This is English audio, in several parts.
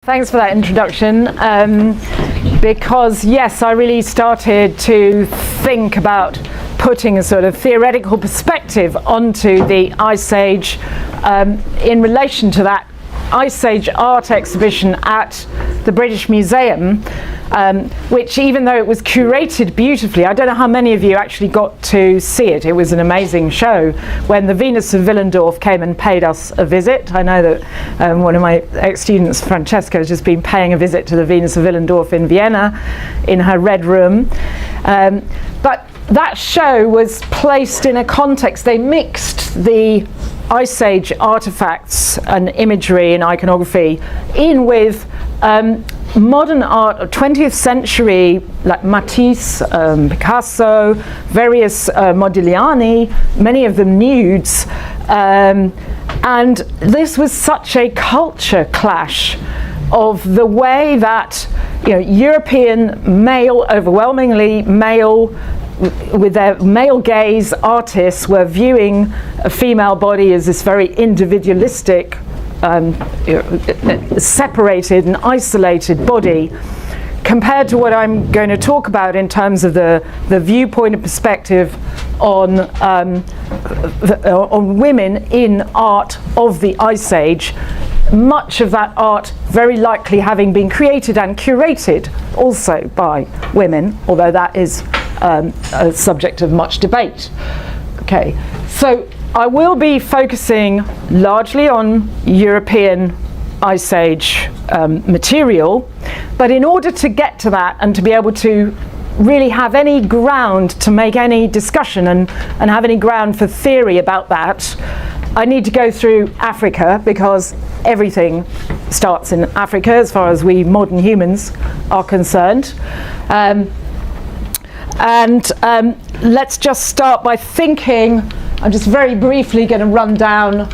Thanks for that introduction, because yes, I really started to think about putting a sort of theoretical perspective onto the Ice Age in relation to that Ice Age art exhibition at the British Museum, which, even though it was curated beautifully, I don't know how many of you actually got to see it. It was an amazing show when the Venus of Willendorf came and paid us a visit. I know that one of my ex-students, Francesca, has just been paying a visit to the Venus of Willendorf in Vienna in her red room. But that show was placed in a context. They mixed the Ice Age artifacts and imagery and iconography in with modern art of 20th century, like Matisse, Picasso, various Modigliani, many of them nudes, and this was such a culture clash of the way that, you know, European male, overwhelmingly male, with their male gaze artists were viewing a female body as this very individualistic, separated and isolated body, compared to what I'm going to talk about in terms of the viewpoint and perspective on women in art of the Ice Age. Much of that art very likely having been created and curated also by women, although that is a subject of much debate. Okay, so I will be focusing largely on European Ice Age material, but in order to get to that and to be able to really have any ground to make any discussion and have any ground for theory about that, I need to go through Africa, because everything starts in Africa as far as we modern humans are concerned. Let's just start by thinking. I'm just very briefly going to run down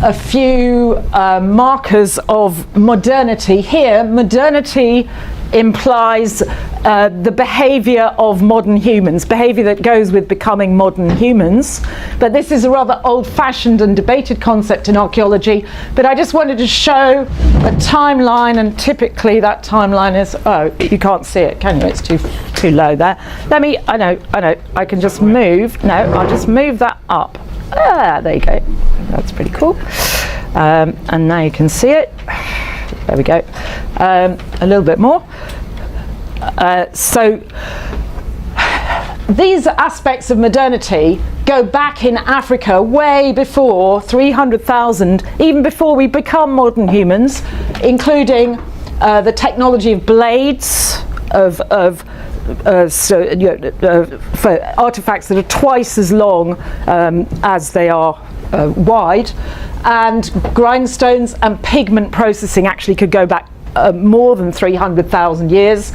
a few markers of modernity. Here, modernity implies the behavior of modern humans, behavior that goes with becoming modern humans. But this is a rather old-fashioned and debated concept in archaeology. But I just wanted to show a timeline, and typically that timeline is, oh, you can't see it, can you? It's too low there. Let me, I know, I can just move. No, I'll just move that up. Ah, there you go. That's pretty cool. And now you can see it. There we go. A little bit more. So these aspects of modernity go back in Africa way before 300,000, even before we become modern humans, including the technology of blades, for artifacts that are twice as long as they are wide, and grindstones and pigment processing actually could go back more than 300,000 years.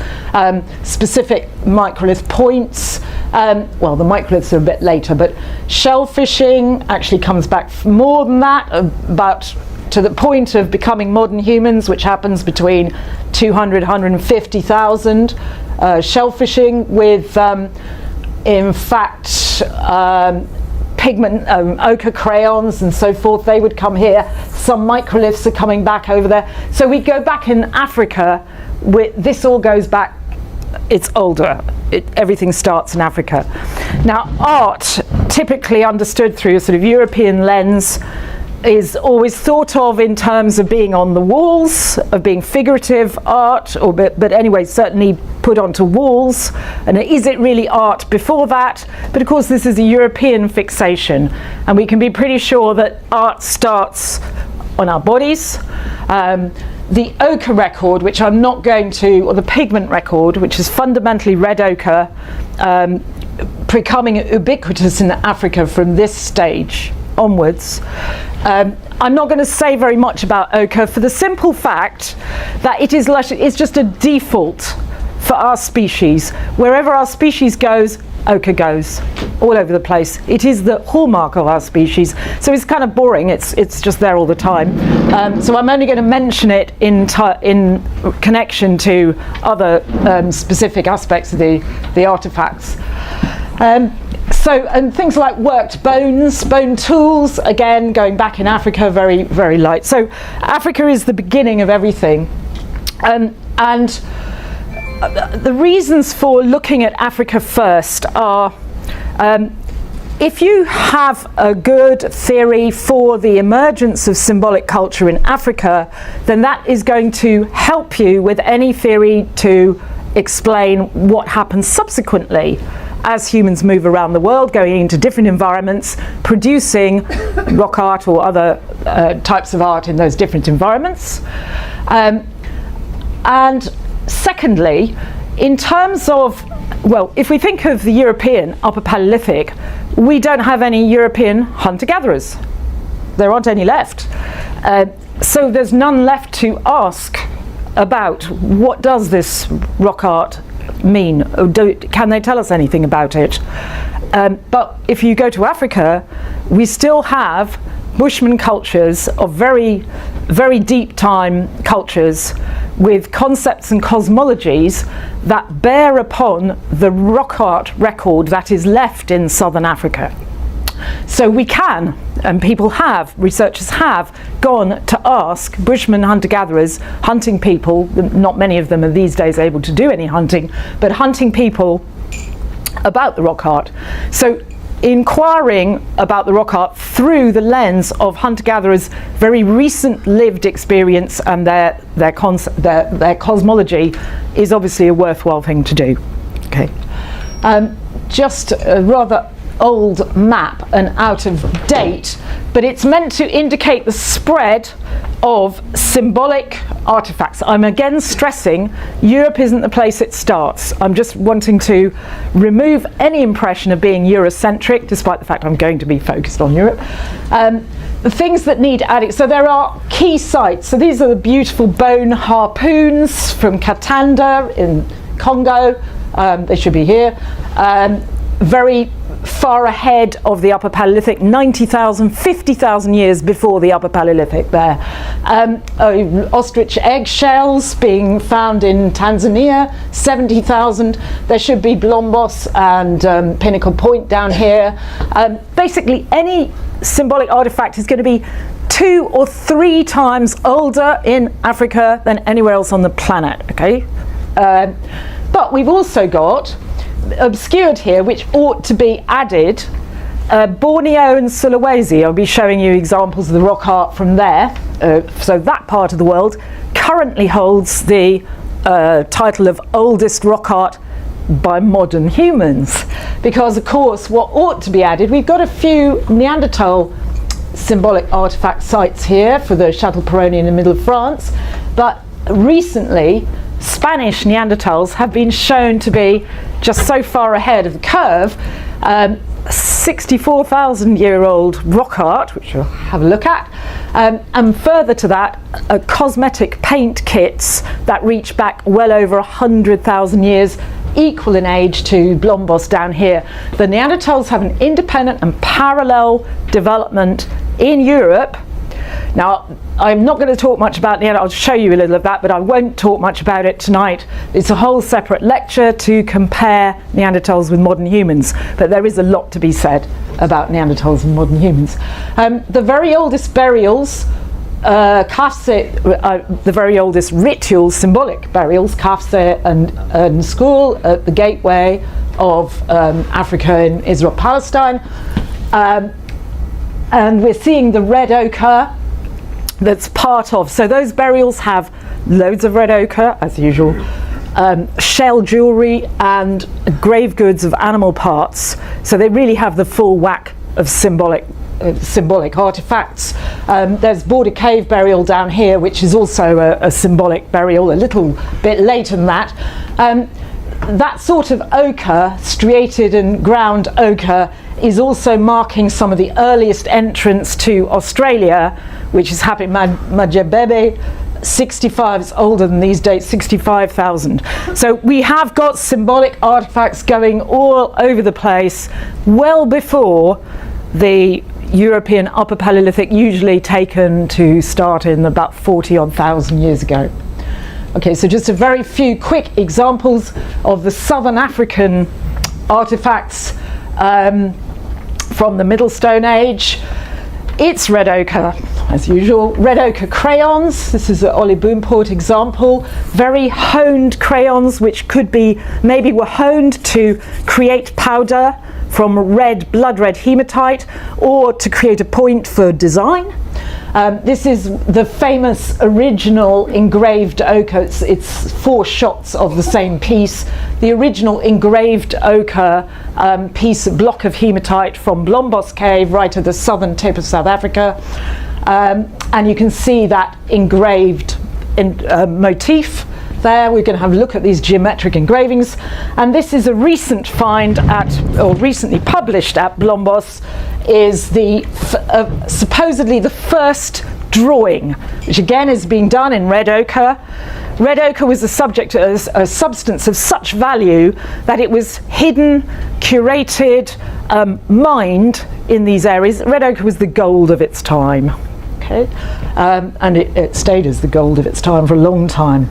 Specific microlith points, well, the microliths are a bit later, but shellfishing actually comes back more than that, about to the point of becoming modern humans, which happens between 200 150,000. Shellfishing with, in fact, pigment, ochre crayons and so forth, they would come here. Some microliths are coming back over there. So we go back in Africa, this all goes back, it's older. Everything starts in Africa. Now, art, typically understood through a sort of European lens, is always thought of in terms of being on the walls, of being figurative art, or but anyway, certainly put onto walls. And is it really art before that? But of course, this is a European fixation, and we can be pretty sure that art starts on our bodies. The ochre record, which I'm not going to, or the pigment record, which is fundamentally red ochre, becoming ubiquitous in Africa from this stage onwards. I'm not going to say very much about ochre for the simple fact that it's just a default for our species. Wherever our species goes, ochre goes all over the place. It is the hallmark of our species, so it's kind of boring. It's just there all the time. So I'm only going to mention it in connection to other specific aspects of the artifacts. And things like worked bones, bone tools, again, going back in Africa, very, very light. So Africa is the beginning of everything. And the reasons for looking at Africa first are, if you have a good theory for the emergence of symbolic culture in Africa, then that is going to help you with any theory to explain what happens subsequently as humans move around the world, going into different environments, producing rock art or other types of art in those different environments. And secondly, in terms of, well, if we think of the European Upper Paleolithic, we don't have any European hunter-gatherers. There aren't any left. So there's none left to ask about what does this rock art mean? Can they tell us anything about it? But if you go to Africa, we still have Bushman cultures of very, very deep time cultures with concepts and cosmologies that bear upon the rock art record that is left in southern Africa. So we can, and people have, researchers have gone to ask Bushman hunter-gatherers, hunting people, not many of them are these days able to do any hunting, but hunting people about the rock art. So inquiring about the rock art through the lens of hunter-gatherers' very recent lived experience and their cosmology is obviously a worthwhile thing to do. Okay, just a rather old map and out of date, but it's meant to indicate the spread of symbolic artifacts. I'm again stressing Europe isn't the place it starts. I'm just wanting to remove any impression of being Eurocentric, despite the fact I'm going to be focused on Europe. The things that need adding, so there are key sites. So these are the beautiful bone harpoons from Katanda in Congo. They should be here. Very far ahead of the Upper Paleolithic, 90,000, 50,000 years before the Upper Paleolithic there. Ostrich eggshells being found in Tanzania, 70,000. There should be Blombos and Pinnacle Point down here. Basically any symbolic artifact is going to be 2 or 3 times older in Africa than anywhere else on the planet, okay? But we've also got obscured here, which ought to be added, Borneo and Sulawesi. I'll be showing you examples of the rock art from there. So that part of the world currently holds the title of oldest rock art by modern humans, because of course what ought to be added, we've got a few Neanderthal symbolic artifact sites here for the Chateau Perroni in the middle of France, but recently Spanish Neanderthals have been shown to be just so far ahead of the curve. 64,000-year-old rock art, which we'll have a look at, and further to that, cosmetic paint kits that reach back well over 100,000 years, equal in age to Blombos down here. The Neanderthals have an independent and parallel development in Europe. Now, I'm not going to talk much about Neanderthals. I'll show you a little of that, but I won't talk much about it tonight. It's a whole separate lecture to compare Neanderthals with modern humans, but there is a lot to be said about Neanderthals and modern humans. The very oldest burials, the very oldest ritual symbolic burials, Kafse and School at the gateway of Africa in Israel-Palestine. And we're seeing the red ochre that's part of, so those burials have loads of red ochre as usual, shell jewellery and grave goods of animal parts, so they really have the full whack of symbolic artifacts. There's Border Cave burial down here, which is also a symbolic burial, a little bit later than that. That sort of ochre, striated and ground ochre, is also marking some of the earliest entrance to Australia, which is happening Majebebe, 65, it's older than these dates, 65,000. So we have got symbolic artifacts going all over the place, well before the European Upper Paleolithic, usually taken to start in about 40-odd thousand years ago. Okay, so just a very few quick examples of the Southern African artifacts from the Middle Stone Age. It's red ochre. as usual, red ochre crayons. This is an Ollie Boomport example. Very honed crayons, which could be, maybe were honed to create powder from blood red hematite, or to create a point for design. This is the famous original engraved ochre. It's 4 shots of the same piece. The original engraved ochre block of hematite from Blombos Cave, right at the southern tip of South Africa. And you can see that engraved motif there. We're going to have a look at these geometric engravings. And this is a recent find recently published at Blombos, is supposedly the first drawing, which again is being done in red ochre. Red ochre was a substance of such value that it was hidden, curated, mined in these areas. Red ochre was the gold of its time. Okay, and it stayed as the gold of its time for a long time.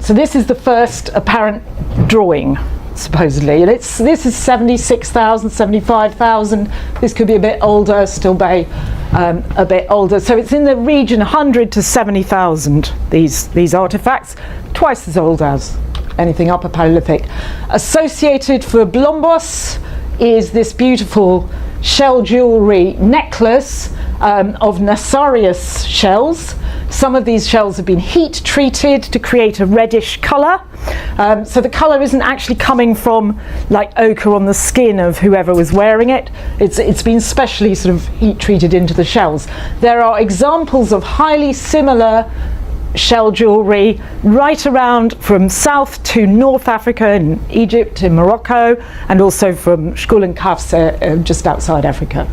So this is the first apparent drawing, supposedly. And this is 76,000, 75,000. This could be a bit older, still be a bit older. So it's in the region 100 to 70,000, these artifacts, twice as old as anything Upper Paleolithic. Associated for Blombos is this beautiful shell jewellery necklace of Nassarius shells. Some of these shells have been heat treated to create a reddish colour. So the colour isn't actually coming from like ochre on the skin of whoever was wearing it. It's been specially sort of heat treated into the shells. There are examples of highly similar shell jewellery right around from South to North Africa, in Egypt, in Morocco, and also from Shkul and Kafs just outside Africa.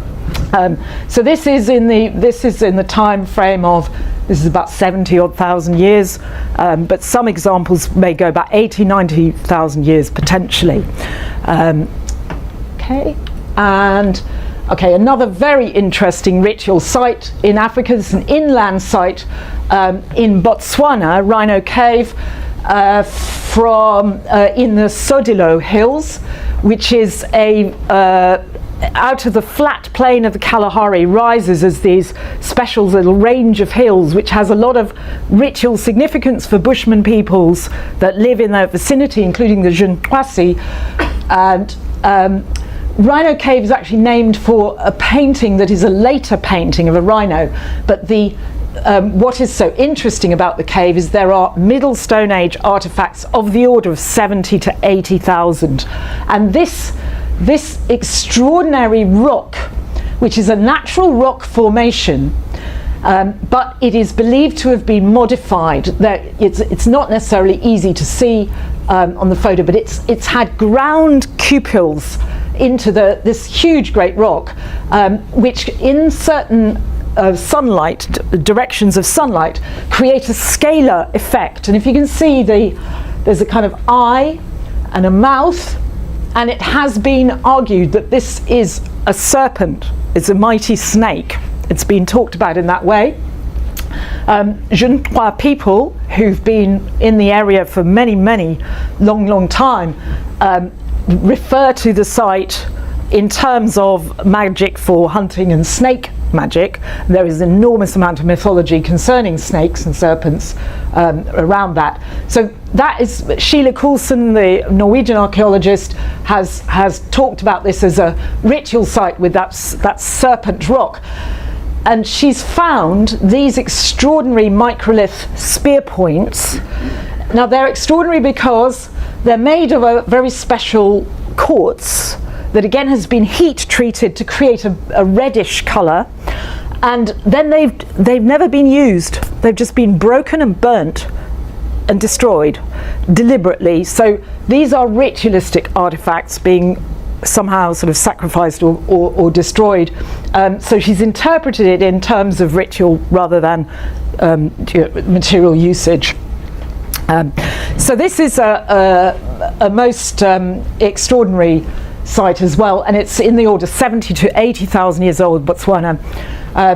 So this is in the time frame of, this is about 70,000 years, but some examples may go back 80, 90,000 years potentially. Another very interesting ritual site in Africa. This is an inland site in Botswana, Rhino Cave, in the Sodilo Hills, which is out of the flat plain of the Kalahari rises as these special little range of hills, which has a lot of ritual significance for Bushman peoples that live in their vicinity, including the Jintwasi. And Rhino Cave is actually named for a painting that is a later painting of a rhino, but what is so interesting about the cave is there are Middle Stone Age artifacts of the order of 70 to 80,000, and this extraordinary rock, which is a natural rock formation, but it is believed to have been modified. It's not necessarily easy to see on the photo, but it's had ground cupules into this huge great rock, which in certain directions of sunlight create a scalar effect. And if you can see, there's a kind of eye and a mouth, and it has been argued that this is a serpent, it's a mighty snake. It's been talked about in that way. Jintwa people who've been in the area for many, long time refer to the site in terms of magic for hunting and snake magic. There is an enormous amount of mythology concerning snakes and serpents around that. So that is, Sheila Coulson, the Norwegian archaeologist, has talked about this as a ritual site with that serpent rock. And she's found these extraordinary microlith spear points. Now they're extraordinary because they're made of a very special quartz that again has been heat treated to create a reddish colour, and then they've never been used. They've just been broken and burnt and destroyed deliberately. So these are ritualistic artifacts being somehow sort of sacrificed or destroyed. So she's interpreted it in terms of ritual rather than material usage. So this is a most extraordinary site as well, and it's in the order 70 to 80,000 years old, Botswana.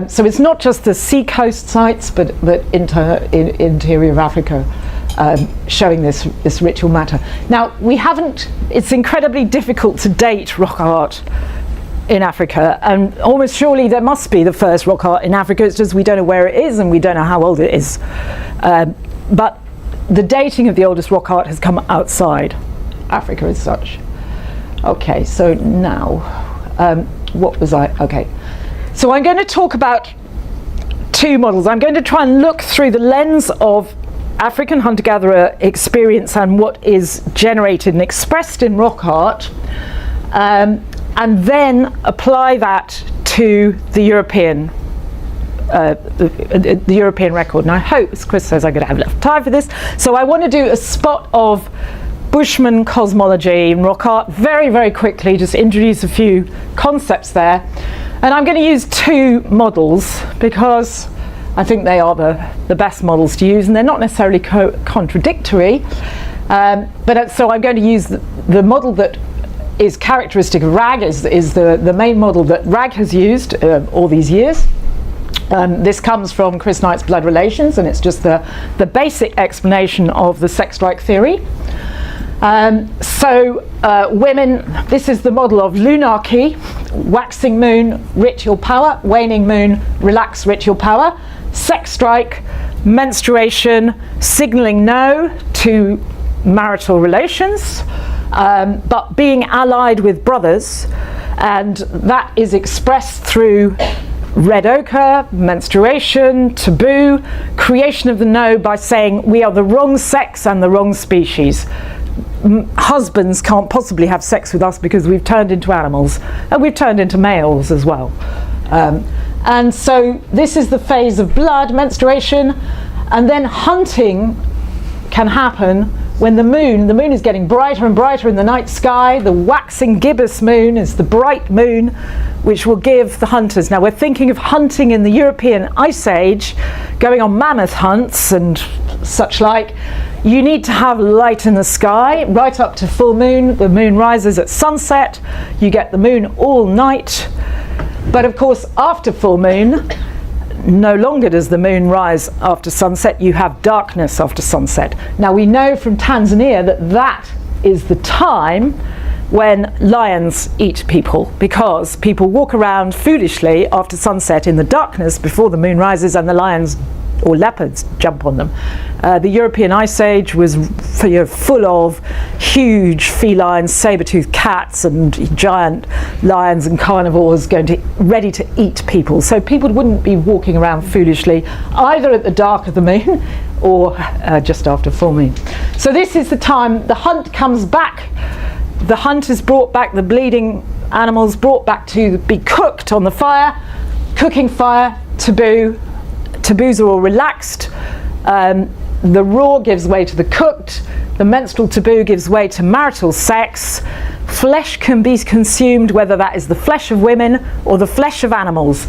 So it's not just the seacoast sites, but interior of Africa, showing this ritual matter. Now it's incredibly difficult to date rock art in Africa, and almost surely there must be the first rock art in Africa. It's just we don't know where it is and we don't know how old it is. But the dating of the oldest rock art has come outside Africa as such. Okay, so now, what was I? Okay, so I'm going to talk about two models. I'm going to try and look through the lens of African hunter-gatherer experience and what is generated and expressed in rock art, and then apply that to the European the European record. And I hope, as Chris says, I'm going to have enough time for this. So I want to do a spot of Bushman cosmology and rock art very, very quickly, just introduce a few concepts there. And I'm going to use two models because I think they are the best models to use, and they're not necessarily contradictory. So I'm going to use the model that is characteristic of RAG, is the main model that RAG has used all these years. This comes from Chris Knight's Blood Relations, and it's just the basic explanation of the sex strike theory. Women, this is the model of lunarchy: waxing moon, ritual power; waning moon, relaxed ritual power; sex strike, menstruation, signaling no to marital relations, but being allied with brothers, and that is expressed through red ochre, menstruation, taboo, creation of the no by saying we are the wrong sex and the wrong species. Husbands can't possibly have sex with us because we've turned into animals, and we've turned into males as well. And so this is the phase of blood, menstruation, and then hunting can happen when the moon is getting brighter and brighter in the night sky. The waxing gibbous moon is the bright moon, which will give the hunters. Now we're thinking of hunting in the European Ice Age, going on mammoth hunts and such like. You need to have light in the sky right up to full moon. The moon rises at sunset. You get the moon all night. But of course, after full moon, no longer does the moon rise after sunset. You have darkness after sunset. Now we know from Tanzania that is the time when lions eat people, because people walk around foolishly after sunset in the darkness before the moon rises, and the lions or leopards jump on them. The European Ice Age was full of huge felines, saber-toothed cats and giant lions and carnivores ready to eat people. So people wouldn't be walking around foolishly either at the dark of the moon or just after full moon. So this is the time the hunt comes back. The hunt is brought back, the bleeding animals brought back to be cooked on the fire. Cooking fire, taboo. Taboos are all relaxed. The raw gives way to the cooked. The menstrual taboo gives way to marital sex. Flesh can be consumed, whether that is the flesh of women or the flesh of animals.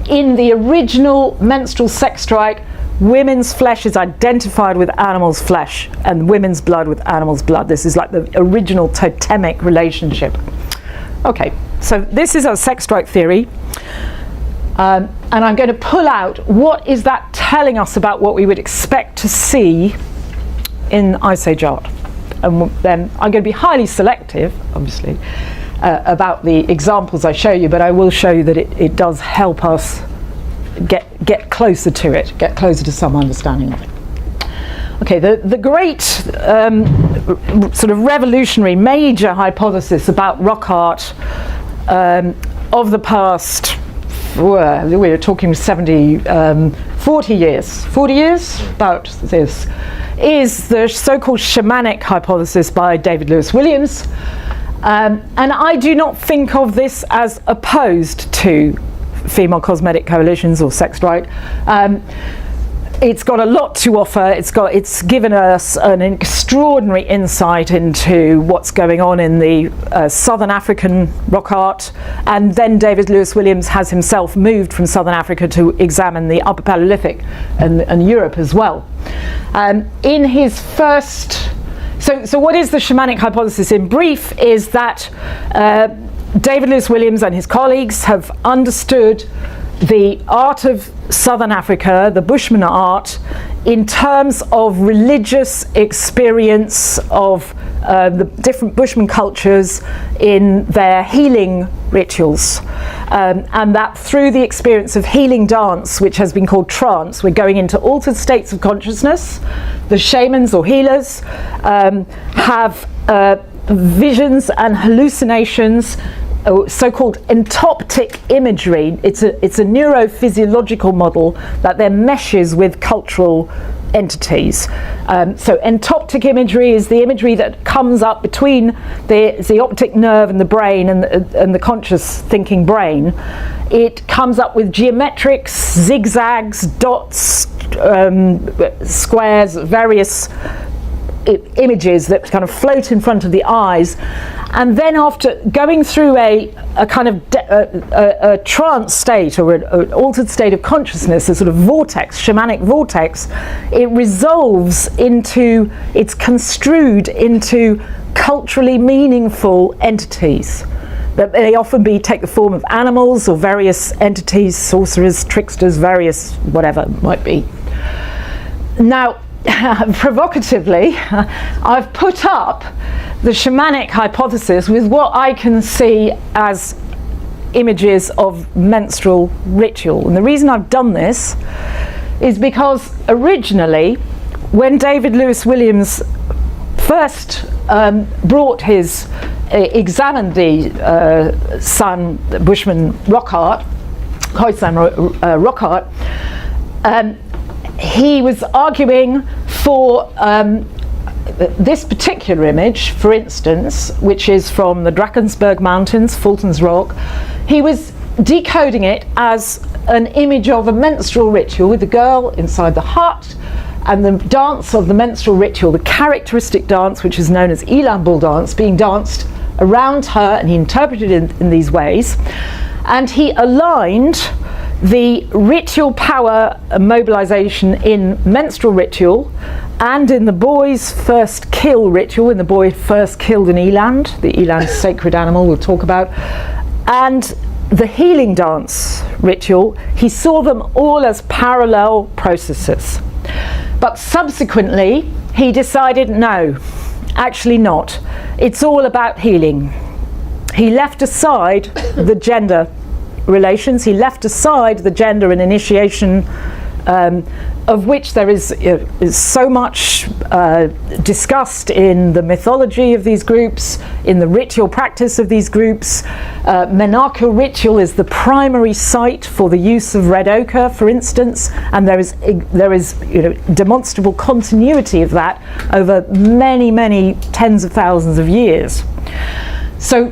In the original menstrual sex strike, women's flesh is identified with animals' flesh and women's blood with animals' blood. This is like the original totemic relationship. Okay, so this is our sex strike theory. And I'm going to pull out what is that telling us about what we would expect to see in Ice Age art. And then I'm going to be highly selective, obviously, about the examples I show you, but I will show you that it does help us get closer to it, get closer to some understanding of it. Okay, the great sort of revolutionary major hypothesis about rock art of the past, we're talking 40 years about this, is the so-called shamanic hypothesis by David Lewis Williams. And I do not think of this as opposed to female cosmetic coalitions or sex strike. It's got a lot to offer. It's given us an extraordinary insight into what's going on in the Southern African rock art, and then David Lewis Williams has himself moved from Southern Africa to examine the Upper Paleolithic and Europe as well. In his first, so what is the shamanic hypothesis in brief is that David Lewis Williams and his colleagues have understood the art of Southern Africa, the Bushman art, in terms of religious experience of the different Bushman cultures in their healing rituals. And that through the experience of healing dance, which has been called trance, we're going into altered states of consciousness. The shamans or healers have visions and hallucinations, so-called entoptic imagery. It's a neurophysiological model that then meshes with cultural entities. So entoptic imagery is the imagery that comes up between the optic nerve and the brain and the conscious thinking brain. It comes up with geometrics, zigzags, dots, squares, various images that kind of float in front of the eyes, and then after going through a kind of a trance state or an altered state of consciousness, a sort of vortex, shamanic vortex, it resolves into, it's construed into culturally meaningful entities. That they often take the form of animals or various entities, sorcerers, tricksters, various whatever it might be. Now, provocatively, I've put up the shamanic hypothesis with what I can see as images of menstrual ritual. And the reason I've done this is because originally, when David Lewis Williams first examined the son, Bushman rock art, Khoisan rock art, he was arguing for this particular image, for instance, which is from the Drakensberg Mountains, Fulton's Rock. He was decoding it as an image of a menstrual ritual with the girl inside the hut, and the dance of the menstrual ritual, the characteristic dance, which is known as Elan Bull dance, being danced around her, and he interpreted it in these ways. And he aligned the ritual power mobilization in menstrual ritual and in the boy's first kill ritual, when the boy first killed an eland, the eland sacred animal we'll talk about, and the healing dance ritual. He saw them all as parallel processes. But subsequently he decided, no, actually not. It's all about healing. He left aside the gender relations, he left aside the gender and initiation, of which there is so much discussed in the mythology of these groups, in the ritual practice of these groups. Menarche ritual is the primary site for the use of red ochre, for instance, and there is demonstrable continuity of that over many tens of thousands of years. So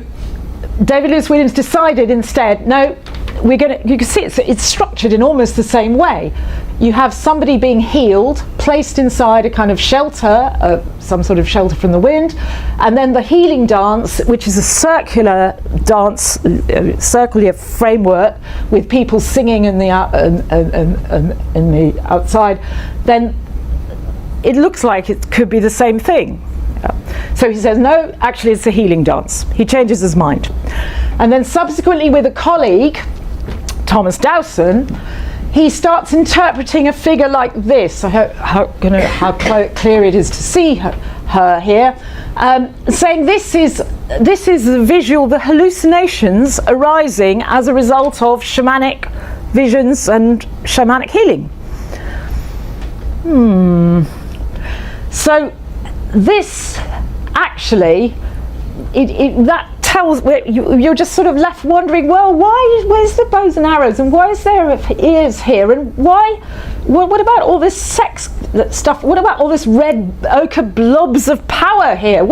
David Lewis Williams decided instead, no, you can see it's structured in almost the same way. You have somebody being healed, placed inside a kind of shelter, some sort of shelter from the wind, and then the healing dance, which is a circular dance, circular framework with people singing in the outside. Then it looks like it could be the same thing. So he says, no, actually it's a healing dance. He changes his mind. And then subsequently with a colleague, Thomas Dowson, he starts interpreting a figure like this. I hope how clear it is to see her here, saying this is the visual, the hallucinations arising as a result of shamanic visions and shamanic healing. So this actually, that tells, you're just sort of left wondering, well, where's the bows and arrows, and why is there ears here, and what about all this sex stuff, what about all this red ochre blobs of power here,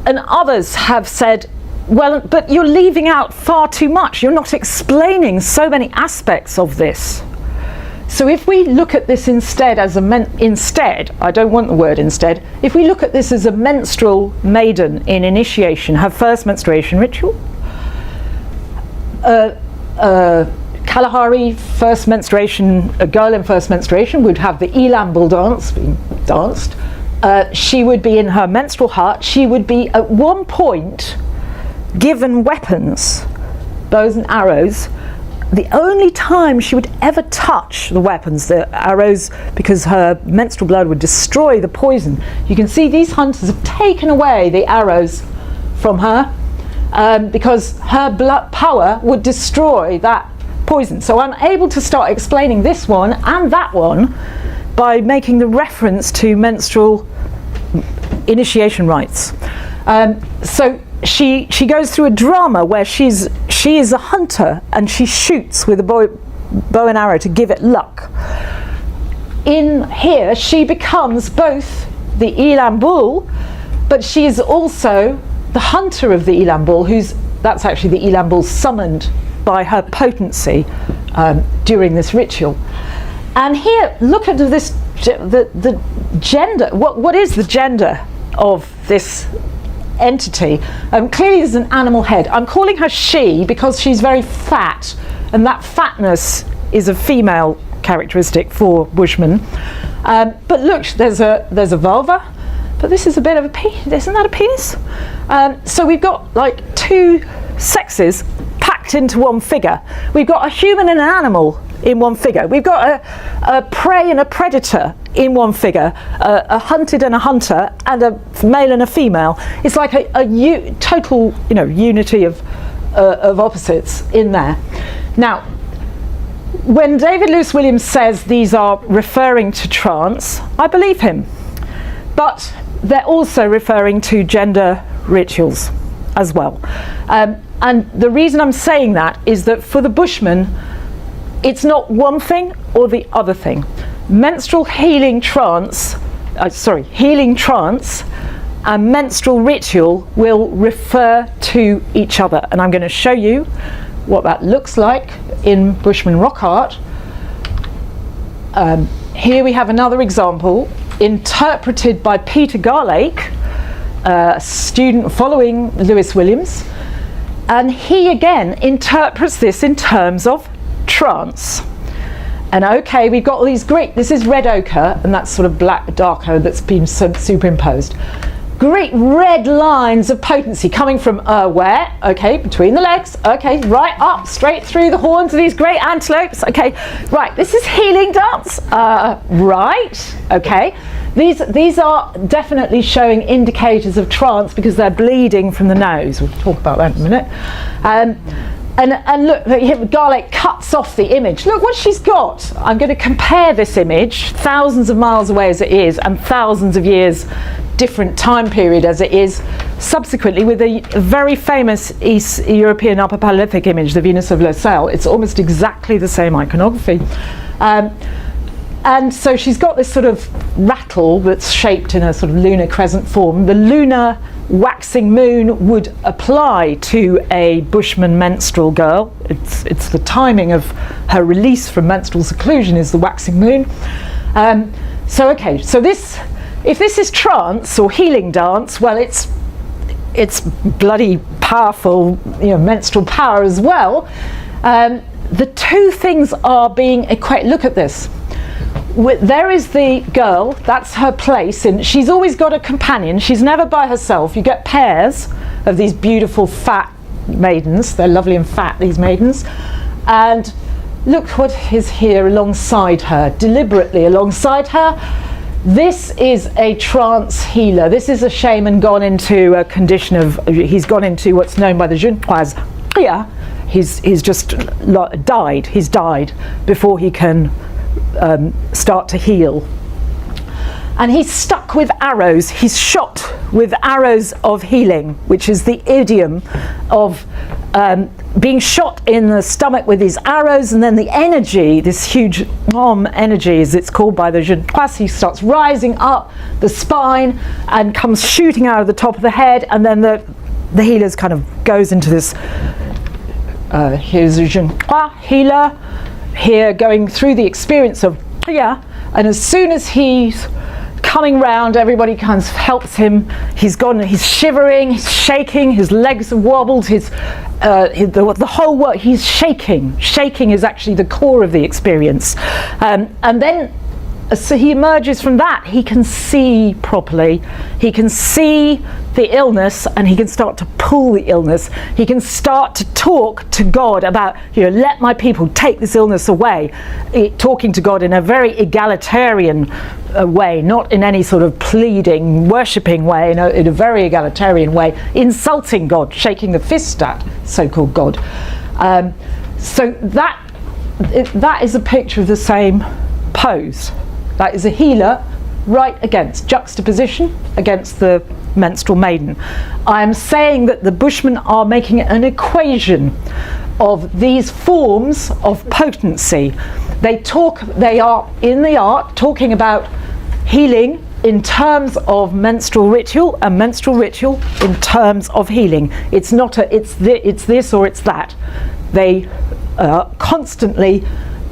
and others have said, well, but you're leaving out far too much, you're not explaining so many aspects of this. So if we look at this instead as I don't want the word instead, if we look at this as a menstrual maiden in initiation, her first menstruation ritual, Kalahari first menstruation, a girl in first menstruation would have the Elan Bull dance being danced. She would be in her menstrual hut. She would be at one point given weapons, bows and arrows, the only time she would ever touch the weapons, the arrows, because her menstrual blood would destroy the poison. You can see these hunters have taken away the arrows from her because her blood power would destroy that poison. So I'm able to start explaining this one and that one by making the reference to menstrual initiation rites. So she goes through a drama where she is a hunter and she shoots with a bow and arrow to give it luck. In here she becomes both the Elam bull, but she is also the hunter of the Elam bull, that's actually the Elam bull summoned by her potency during this ritual. And here, look at this, the gender. What is the gender of this entity? Clearly there's an animal head. I'm calling her she because she's very fat, and that fatness is a female characteristic for Bushmen. But look, there's a vulva, but this is a bit of a penis. Isn't that a penis? So we've got like two sexes packed into one figure. We've got a human and an animal in one figure. We've got a prey and a predator in one figure, a hunted and a hunter, and a male and a female. It's like a total, unity of opposites in there. Now, when David Lewis Williams says these are referring to trance, I believe him. But they're also referring to gender rituals as well. And the reason I'm saying that is that for the Bushmen, it's not one thing or the other thing. Menstrual healing trance and menstrual ritual will refer to each other. And I'm going to show you what that looks like in Bushman rock art. Here we have another example interpreted by Peter Garlake, a student following Lewis Williams. And he again interprets this in terms of trance. And okay, we've got all these great, this is red ochre, and that's sort of black dark ochre that's been superimposed. Great red lines of potency coming from where? Okay, between the legs, okay, right up, straight through the horns of these great antelopes, okay, right, this is healing dance, right, okay. These are definitely showing indicators of trance because they're bleeding from the nose. We'll talk about that in a minute. And look, Garlic cuts off the image. Look what she's got. I'm going to compare this image, thousands of miles away as it is, and thousands of years different time period as it is, subsequently with a very famous East European Upper Paleolithic image, the Venus of Losel. It's almost exactly the same iconography. And so she's got this sort of rattle that's shaped in a sort of lunar crescent form. The lunar waxing moon would apply to a Bushman menstrual girl. It's the timing of her release from menstrual seclusion is the waxing moon. So this, if this is trance or healing dance, well, it's bloody powerful, menstrual power as well. The two things are being equated. Look at this. There is the girl, that's her place, and she's always got a companion. She's never by herself. You get pairs of these beautiful fat maidens. They're lovely and fat, these maidens. And look what is here alongside her, deliberately alongside her. This is a trance healer. This is a shaman gone into a condition of, he's gone into what's known by the Junquas. He's just died. He's died before he can start to heal, and he's stuck with arrows. He's shot with arrows of healing, which is the idiom of being shot in the stomach with these arrows, and then the energy, this huge energy as it's called by the Jinquasi, starts rising up the spine and comes shooting out of the top of the head, and then the healer's kind of goes into this here's a Jinqua healer here going through the experience of and as soon as he's coming round, everybody kind of helps him. He's shivering, he's shaking, his legs have wobbled, the whole work, he's shaking. Shaking is actually the core of the experience. And then so he emerges from that. He can see properly. He can see the illness, and he can start to pull the illness. He can start to talk to God about, let my people take this illness away. Talking to God in a very egalitarian way, not in any sort of pleading, worshipping way, in a very egalitarian way, insulting God, shaking the fist at so-called God. So that is a picture of the same pose. That is a healer right against, juxtaposition against the menstrual maiden. I am saying that the Bushmen are making an equation of these forms of potency. They are in the art talking about healing in terms of menstrual ritual, and menstrual ritual in terms of healing. It's not it's this or it's that. They are constantly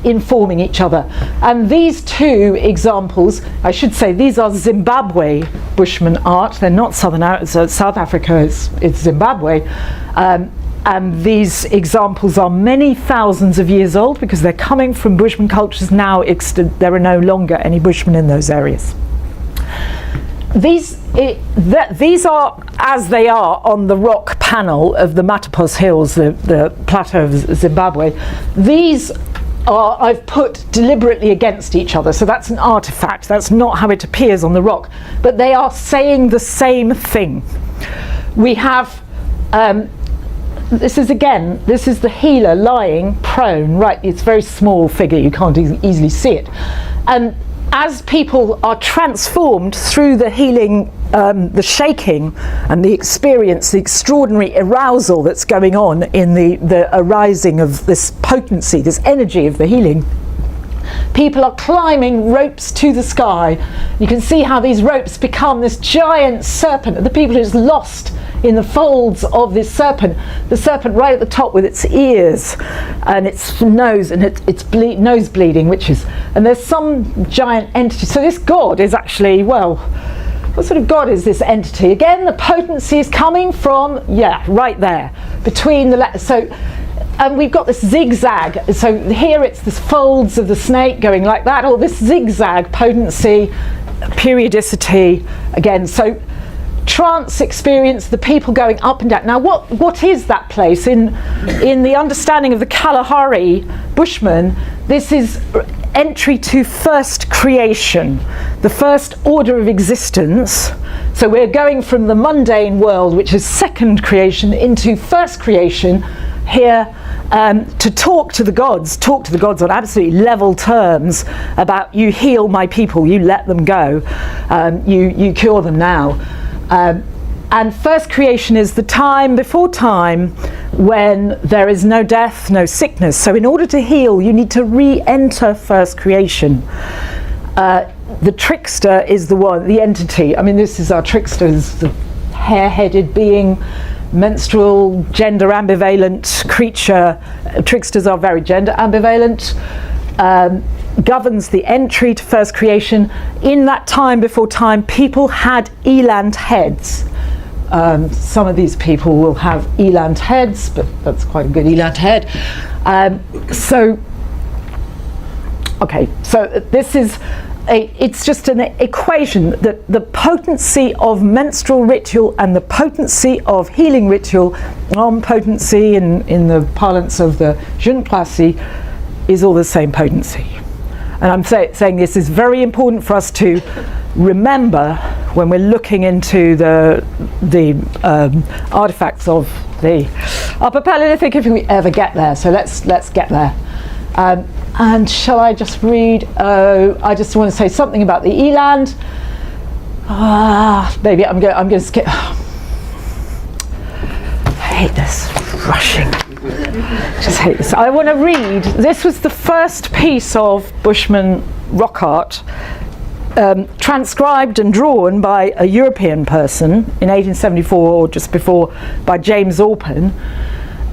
informing each other. And these two examples, I should say, these are Zimbabwe Bushman art. They're not South Africa, it's Zimbabwe. And these examples are many thousands of years old because they're coming from Bushman cultures now extant. There are no longer any Bushmen in those areas. These are as they are on the rock panel of the Matapos Hills, the plateau of Zimbabwe. These are I've put deliberately against each other, so that's an artifact. That's not how it appears on the rock, but they are saying the same thing. We have this is the healer lying prone, right? It's a very small figure, you can't easily see it. And as people are transformed through the healing, the shaking and the experience, the extraordinary arousal that's going on in the arising of this potency, this energy of the healing, people are climbing ropes to the sky. You can see how these ropes become this giant serpent, and the people are just lost in the folds of this serpent. The serpent right at the top with its ears and its nose and its nose bleeding, and there's some giant entity. So this god is actually, well, what sort of god is this entity? Again, the potency is coming from, right there between the letters. So. And we've got this zigzag. So here it's this folds of the snake going like that, or this zigzag potency, periodicity again. So trance experience, the people going up and down. Now what is that place? In the understanding of the Kalahari Bushman, this is entry to first creation, the first order of existence. So we're going from the mundane world, which is second creation, into first creation here, to talk to the gods on absolutely level terms about, you heal my people, you let them go, you cure them now. And first creation is the time before time when there is no death, no sickness. So in order to heal, you need to re-enter first creation. The trickster is the entity. I mean, this is our tricksters, the hare-headed being, menstrual, gender ambivalent creature. Tricksters are very gender ambivalent. Governs the entry to first creation. In that time before time, people had eland heads. Some of these people will have eland heads, but that's quite a good eland head. So this is it's just an equation that the potency of menstrual ritual and the potency of healing ritual, potency in the parlance of the jeune place, is all the same potency. And I'm saying this is very important for us to remember when we're looking into the artifacts of the Upper Paleolithic, if we ever get there. So let's get there. And shall I just read? I just want to say something about the eland. Maybe I'm going to skip. I hate this rushing. Just hate this. I want to read. This was the first piece of Bushman rock art, transcribed and drawn by a European person in 1874 or just before, by James Orpen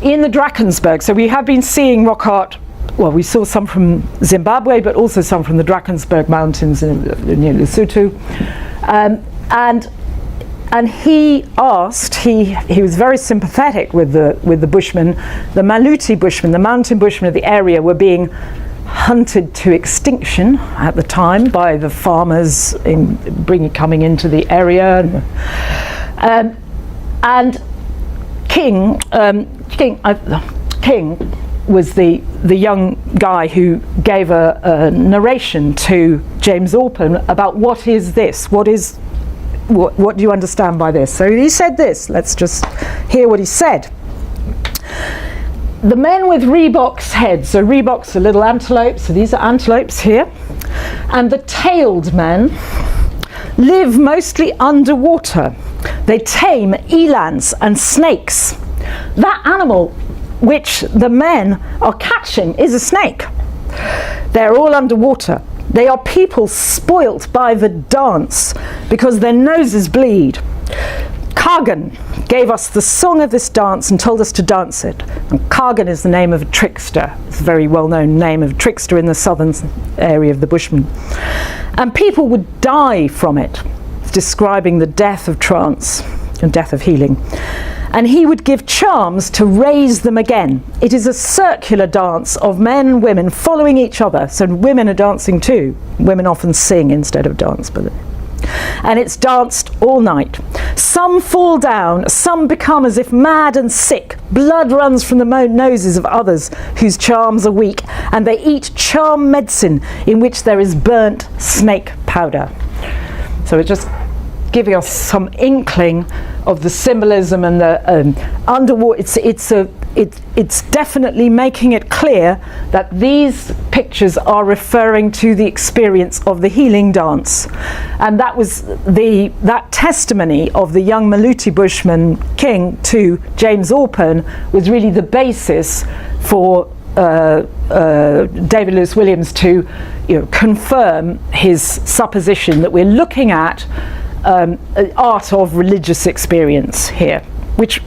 in the Drakensberg. So we have been seeing rock art. Well, we saw some from Zimbabwe, but also some from the Drakensberg Mountains near Lesotho. And he asked, he was very sympathetic with the Bushmen. The Maluti Bushmen, the mountain Bushmen of the area, were being hunted to extinction at the time by the farmers coming into the area. And King was the young guy who gave a narration to James Orpen about what is this? What do you understand by this? So he said this. Let's just hear what he said. The men with Reebok's heads, so Reebok's are little antelopes, so these are antelopes here, and the tailed men live mostly underwater. They tame elands and snakes. That animal which the men are catching is a snake. They're all underwater. They are people spoilt by the dance because their noses bleed. Kagan gave us the song of this dance and told us to dance it. And Kagan is the name of a trickster. It's a very well-known name of a trickster in the southern area of the Bushmen. And people would die from it. It's describing the death of trance and death of healing. And he would give charms to raise them again. It is a circular dance of men and women following each other. So women are dancing too. Women often sing instead of dance, and it's danced all night. Some fall down, some become as if mad and sick. Blood runs from the noses of others whose charms are weak, and they eat charm medicine in which there is burnt snake powder. So it's just giving us some inkling of the symbolism and the underwater. It's definitely making it clear that these pictures are referring to the experience of the healing dance, and that was that testimony of the young Maluti Bushman King to James Orpen was really the basis for David Lewis Williams to confirm his supposition that we're looking at art of religious experience here, which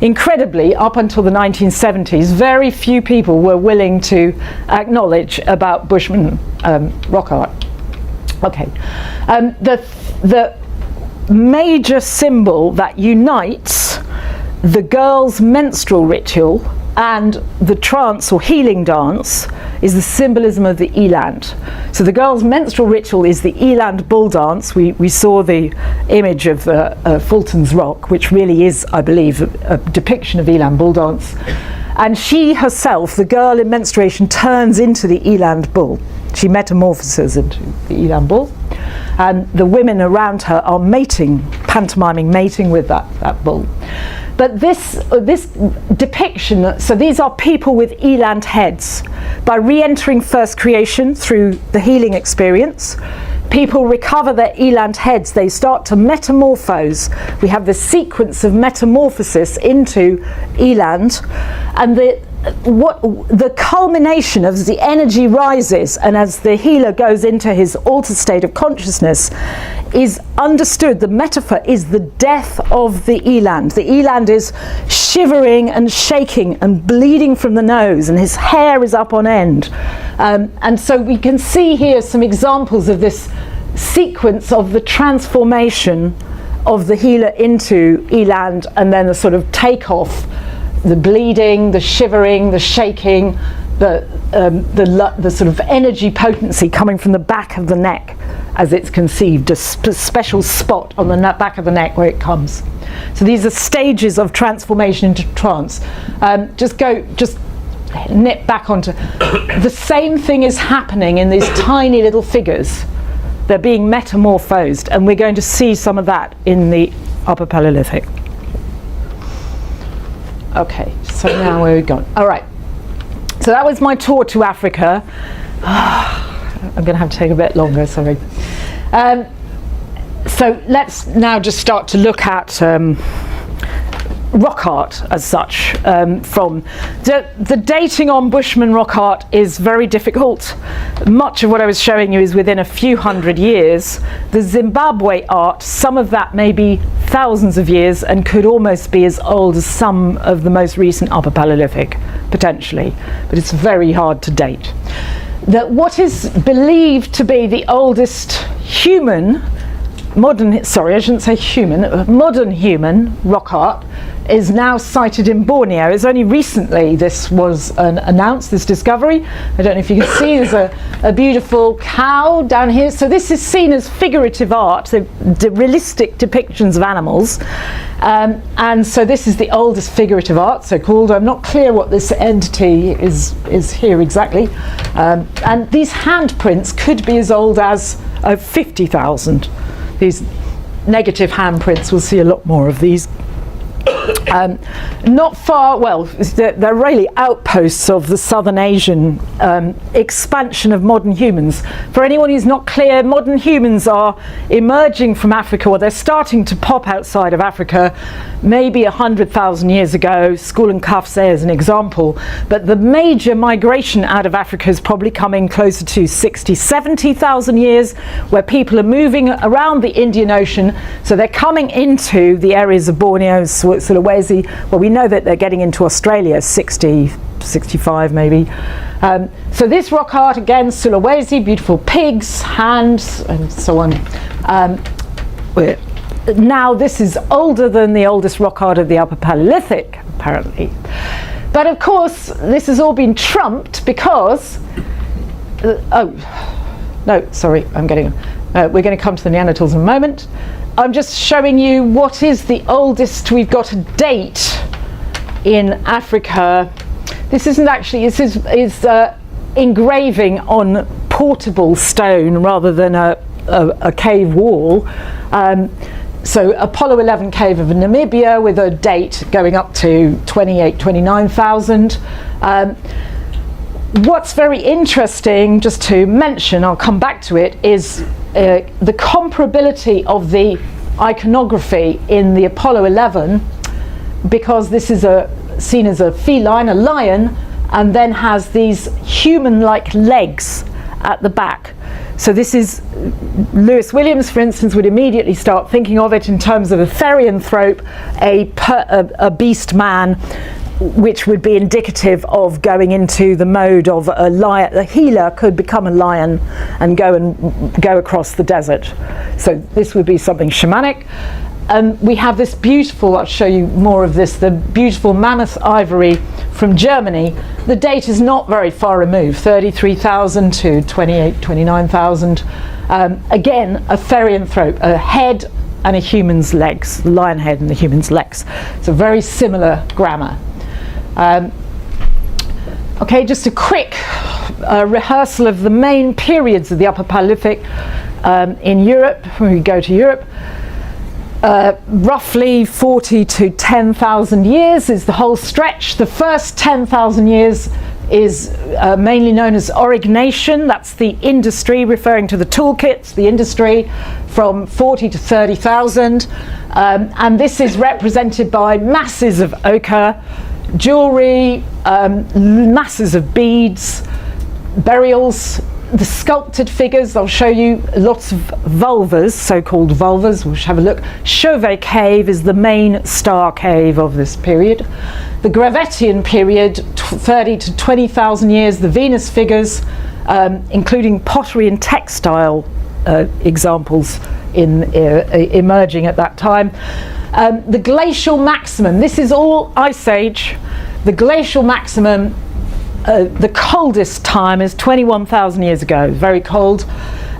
incredibly up until the 1970s very few people were willing to acknowledge about Bushman rock art. Okay, the major symbol that unites the girls' menstrual ritual and the trance or healing dance is the symbolism of the eland. So the girls' menstrual ritual is the eland bull dance. We saw the image of Fulton's Rock, which really is, I believe, a depiction of eland bull dance. And she herself, the girl in menstruation, turns into the eland bull. She metamorphoses into the eland bull. And the women around her are pantomiming mating with that bull. But this depiction, so these are people with eland heads. By re-entering first creation through the healing experience, people recover their eland heads. They start to metamorphose. We have the sequence of metamorphosis into eland, and the culmination as the energy rises and as the healer goes into his altered state of consciousness is understood. The metaphor is the death of the eland. The eland is shivering and shaking and bleeding from the nose, and his hair is up on end. And so we can see here some examples of this sequence of the transformation of the healer into eland, and then the sort of takeoff, the bleeding, the shivering, the shaking, the sort of energy potency coming from the back of the neck as it's conceived, a special spot on the back of the neck where it comes. So these are stages of transformation into trance. Just nip back onto the same thing is happening in these tiny little figures. They're being metamorphosed, and we're going to see some of that in the Upper Paleolithic. Okay, so now where are we gone? All right, so that was my tour to Africa. I'm going to have to take a bit longer, sorry. So let's now just start to look at rock art as such. From the dating on Bushman rock art is very difficult. Much of what I was showing you is within a few hundred years. The Zimbabwe art, some of that may be thousands of years and could almost be as old as some of the most recent Upper Paleolithic, potentially, but it's very hard to date. What is believed to be the oldest human modern human rock art is now sighted in Borneo. It's only recently this was announced, this discovery. I don't know if you can see, there's a beautiful cow down here. So this is seen as figurative art, the realistic depictions of animals. And so this is the oldest figurative art, so called. I'm not clear what this entity is here exactly. And these handprints could be as old as 50,000. These negative handprints, we'll see a lot more of these. Not far, well, they're really outposts of the Southern Asian expansion of modern humans. For anyone who's not clear, modern humans are emerging from Africa, or they're starting to pop outside of Africa, maybe 100,000 years ago. Skull and Kafse as an example. But the major migration out of Africa is probably coming closer to 60, 70,000 years, where people are moving around the Indian Ocean. So they're coming into the areas of Borneo, Sulawesi. Well, we know that they're getting into Australia, 60, 65 maybe. So this rock art, again, Sulawesi, beautiful pigs, hands, and so on. Now this is older than the oldest rock art of the Upper Paleolithic, apparently. But of course, this has all been trumped because, we're going to come to the Neanderthals in a moment. I'm just showing you what is the oldest. We've got a date in Africa. This isn't actually, this is engraving on portable stone rather than a cave wall. So Apollo 11 cave of Namibia with a date going up to 29,000. What's very interesting, just to mention, I'll come back to it, is the comparability of the iconography in the Apollo 11, because this is seen as a feline, a lion, and then has these human-like legs at the back. So this is, Lewis Williams, for instance, would immediately start thinking of it in terms of a therianthrope, a beast man, which would be indicative of going into the mode of a lion. A healer could become a lion and go across the desert. So this would be something shamanic. We have this beautiful, I'll show you more of this, the beautiful mammoth ivory from Germany. The date is not very far removed, 33,000 to 29,000. Again, a therianthrope, a head and a human's legs, the lion head and the human's legs. It's a very similar grammar. Okay, just a quick rehearsal of the main periods of the Upper Paleolithic in Europe, when we go to Europe. Roughly 40 to 10,000 years is the whole stretch. The first 10,000 years is mainly known as orignation. That's the industry, referring to the toolkits, the industry, from 40 to 30,000. And this is represented by masses of ochre, jewelry, masses of beads, burials, the sculpted figures. I'll show you lots of vulvas, so-called vulvas. We'll have a look. Chauvet Cave is the main star cave of this period. The Gravettian period, 30 to 20,000 years, the Venus figures, including pottery and textile examples emerging at that time. The glacial maximum, this is all Ice Age. The glacial maximum, the coldest time is 21,000 years ago, very cold.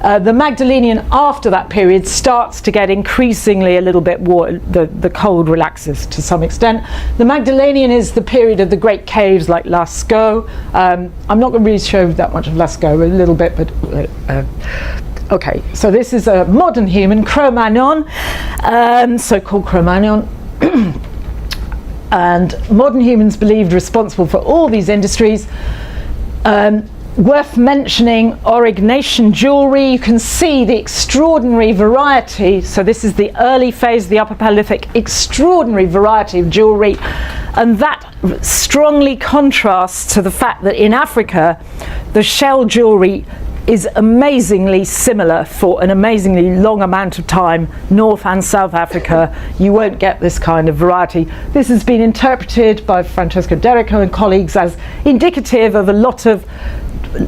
The Magdalenian after that period starts to get increasingly a little bit warm, the cold relaxes to some extent. The Magdalenian is the period of the great caves like Lascaux. I'm not going to really show that much of Lascaux, a little bit, but okay, so this is a modern human, Cro-Magnon, so-called Cro-Magnon. And modern humans believed responsible for all these industries. Worth mentioning, orignation jewelry. You can see the extraordinary variety. So this is the early phase of the Upper Paleolithic, extraordinary variety of jewelry. And that strongly contrasts to the fact that in Africa, the shell jewelry is amazingly similar for an amazingly long amount of time. North and South Africa, you won't get this kind of variety. This has been interpreted by Francesco Derrico and colleagues as indicative of a lot of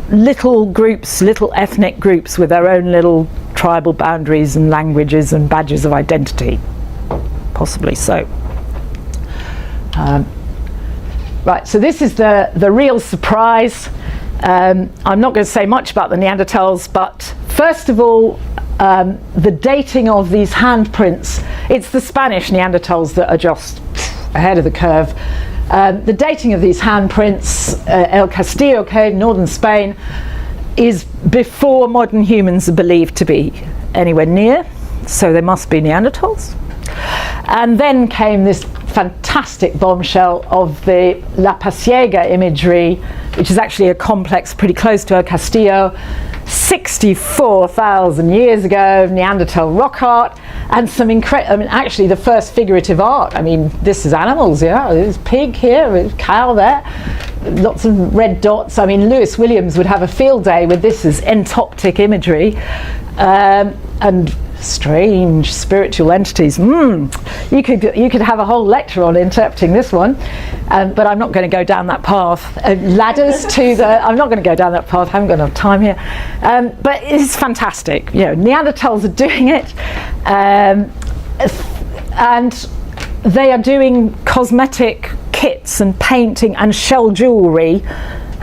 little groups, little ethnic groups with their own little tribal boundaries and languages and badges of identity. Possibly so. Right, so this is the real surprise. I'm not going to say much about the Neanderthals, but first of all, the dating of these handprints, it's the Spanish Neanderthals that are just ahead of the curve. The dating of these handprints, El Castillo cave, northern Spain, is before modern humans are believed to be anywhere near, so they must be Neanderthals. And then came this fantastic bombshell of the La Pasiega imagery, which is actually a complex pretty close to El Castillo, 64,000 years ago, Neanderthal rock art, and some actually the first figurative art. I mean, this is animals, yeah, there's pig here, there's cow there, lots of red dots. I mean, Lewis Williams would have a field day with this as entoptic imagery, and strange spiritual entities. You could have a whole lecture on interpreting this one, but I'm not going to go down that path. Ladders to the. I'm not going to go down that path. I haven't got enough time here. But it's fantastic. You know, Neanderthals are doing it, and they are doing cosmetic kits and painting and shell jewellery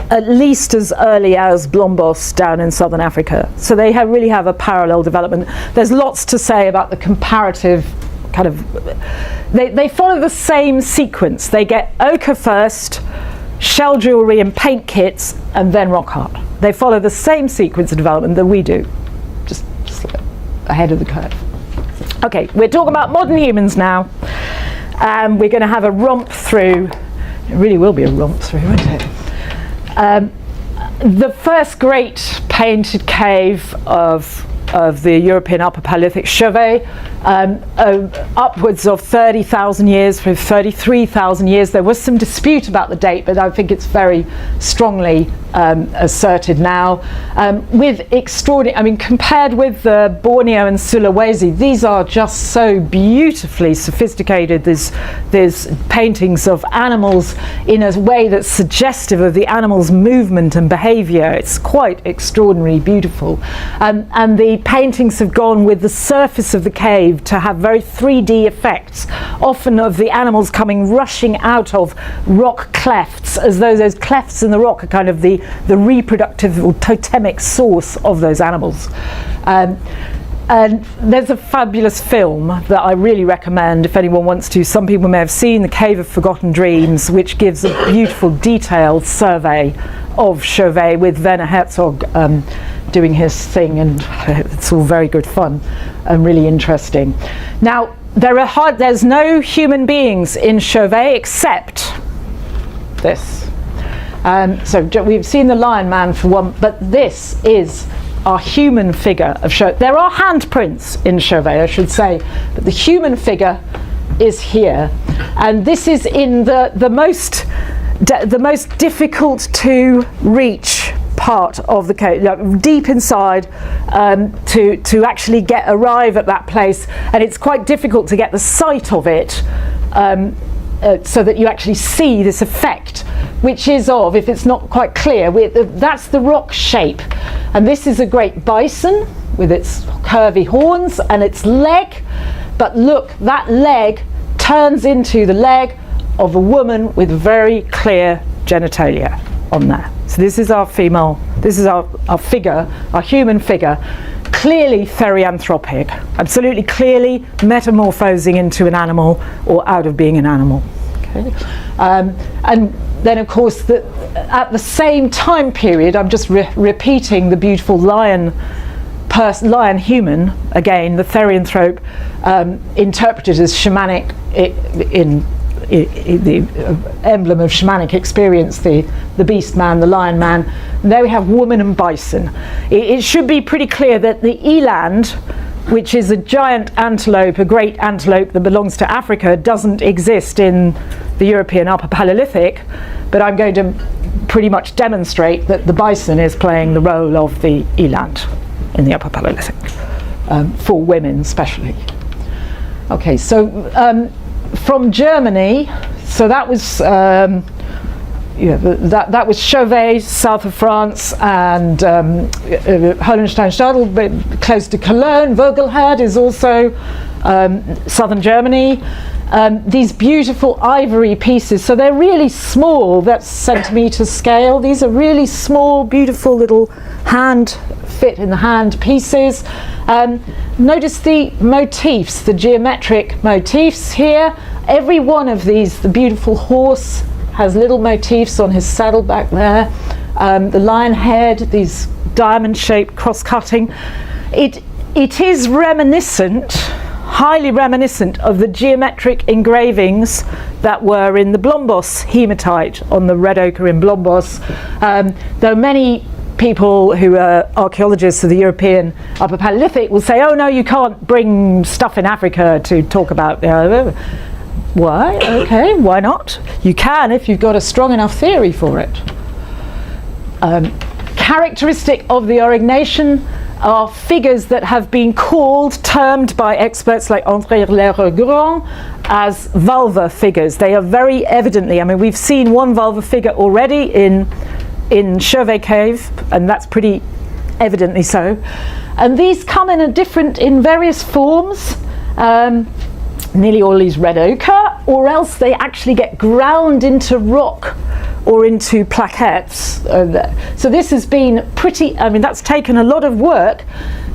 at least as early as Blombos down in southern Africa. So they really have a parallel development. There's lots to say about the comparative kind of, they follow the same sequence. They get ochre first, shell jewellery and paint kits, and then rock art. They follow the same sequence of development that we do, just ahead of the curve. Okay, we're talking about modern humans now. We're going to have a romp through, it really will be a romp through, won't it? The first great painted cave of the European Upper Paleolithic, Chauvet, upwards of 30,000 years, for 33,000 years. There was some dispute about the date, but I think it's very strongly asserted now. With extraordinary, I mean, compared with Borneo and Sulawesi, these are just so beautifully sophisticated. There's paintings of animals in a way that's suggestive of the animal's movement and behaviour. It's quite extraordinarily beautiful. And the paintings have gone with the surface of the cave to have very 3D effects, often of the animals coming rushing out of rock clefts, as though those clefts in the rock are kind of the reproductive or totemic source of those animals. And there's a fabulous film that I really recommend if anyone wants to. Some people may have seen The Cave of Forgotten Dreams, which gives a beautiful detailed survey of Chauvet with Werner Herzog doing his thing, and it's all very good fun and really interesting. Now, there's no human beings in Chauvet except this. So we've seen the Lion Man for one, but this is our human figure of Chauvet. There are handprints in Chauvet, I should say, but the human figure is here, and this is in the most difficult to reach part of the cave, like deep inside, to actually arrive at that place, and it's quite difficult to get the sight of it, so that you actually see this effect, which is of, if it's not quite clear, that's the rock shape. And this is a great bison with its curvy horns and its leg, but look, that leg turns into the leg of a woman with very clear genitalia on there. So this is our female, this is our figure, our human figure, clearly therianthropic, absolutely clearly metamorphosing into an animal or out of being an animal. Okay. And then of course at the same time period, I'm just repeating the beautiful lion human, again the therianthrope, interpreted as shamanic in the emblem of shamanic experience, the beast man, the lion man. And there we have woman and bison. It should be pretty clear that the eland, which is a giant antelope, a great antelope that belongs to Africa, doesn't exist in the European Upper Paleolithic, but I'm going to pretty much demonstrate that the bison is playing the role of the eland in the Upper Paleolithic, for women especially. Okay, so from Germany, so that was that was Chauvet, south of France, and Hohenstein-Stadel, close to Cologne. Vogelherd is also southern Germany. These beautiful ivory pieces, so they're really small, that's centimetre scale. These are really small, beautiful little fit in the hand pieces. Notice the motifs, the geometric motifs here. Every one of these, the beautiful horse has little motifs on his saddle back there. The lion head, these diamond-shaped cross-cutting. It is reminiscent, highly reminiscent of the geometric engravings that were in the Blombos hematite on the red ochre in Blombos. Though many people who are archaeologists of the European Upper Paleolithic will say, oh no, you can't bring stuff in Africa to talk about. Why? Okay, why not? You can if you've got a strong enough theory for it. Characteristic of the Aurignacian are figures that have been termed by experts like André Lereux-Grand as vulva figures. They are very evidently, I mean, we've seen one vulva figure already in Chauvet Cave, and that's pretty evidently so. And these come in various forms. Nearly all these red ochre, or else they actually get ground into rock or into plaquettes. So this has been that's taken a lot of work.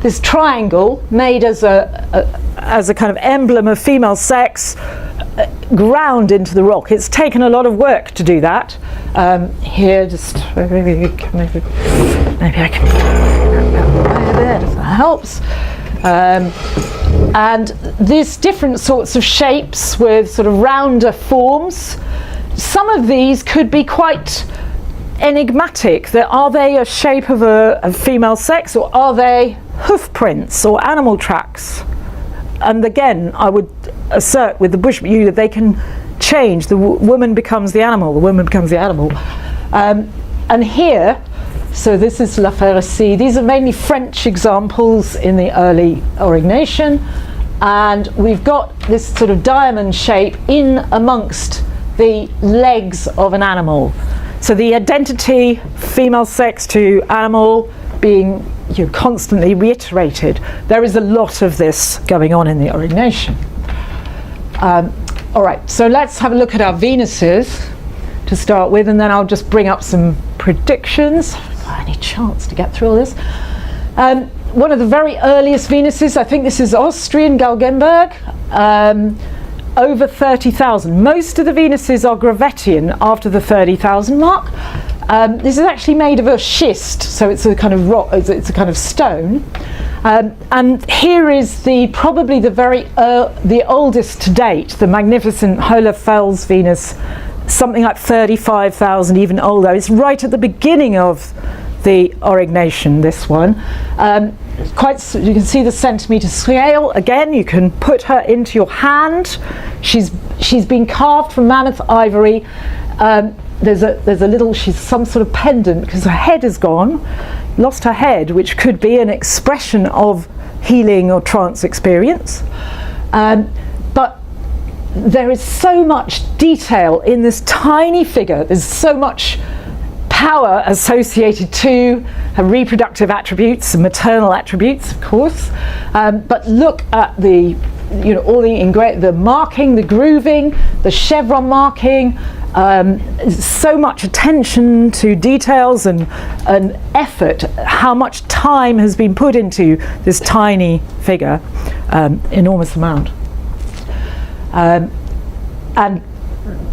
This triangle made as a kind of emblem of female sex, ground into the rock. It's taken a lot of work to do that. Here, just maybe I can there, if that helps. And these different sorts of shapes with sort of rounder forms. Some of these could be quite enigmatic. Are they a shape of a female sex, or are they hoof prints or animal tracks? And again, I would assert with the Bushmeat that they can change. The woman becomes the animal, the woman becomes the animal. And here, so this is La Pharisee. These are mainly French examples in the early Aurignacian, and we've got this sort of diamond shape in amongst the legs of an animal. So the identity, female sex to animal, being constantly reiterated. There is a lot of this going on in the Aurignacian. All right, so let's have a look at our Venuses to start with, and then I'll just bring up some predictions. Any chance to get through all this? One of the very earliest Venuses, I think this is Austrian Galgenberg, over 30,000. Most of the Venuses are Gravettian after the 30,000 mark. This is actually made of a schist, so it's a kind of rock, it's a kind of stone. And here is probably the oldest to date, the magnificent Hohler-Fels Venus, something like 35,000, even older. It's right at the beginning of the Aurignacian, this one. You can see the centimetre scale. Again, you can put her into your hand. She's been carved from mammoth ivory. She's some sort of pendant, because her head is gone, lost her head, which could be an expression of healing or trance experience. But there is so much detail in this tiny figure. There's so much power associated to her reproductive attributes and maternal attributes, of course. But look at all the marking, the grooving, the chevron marking. So much attention to details and effort. How much time has been put into this tiny figure? Enormous amount. And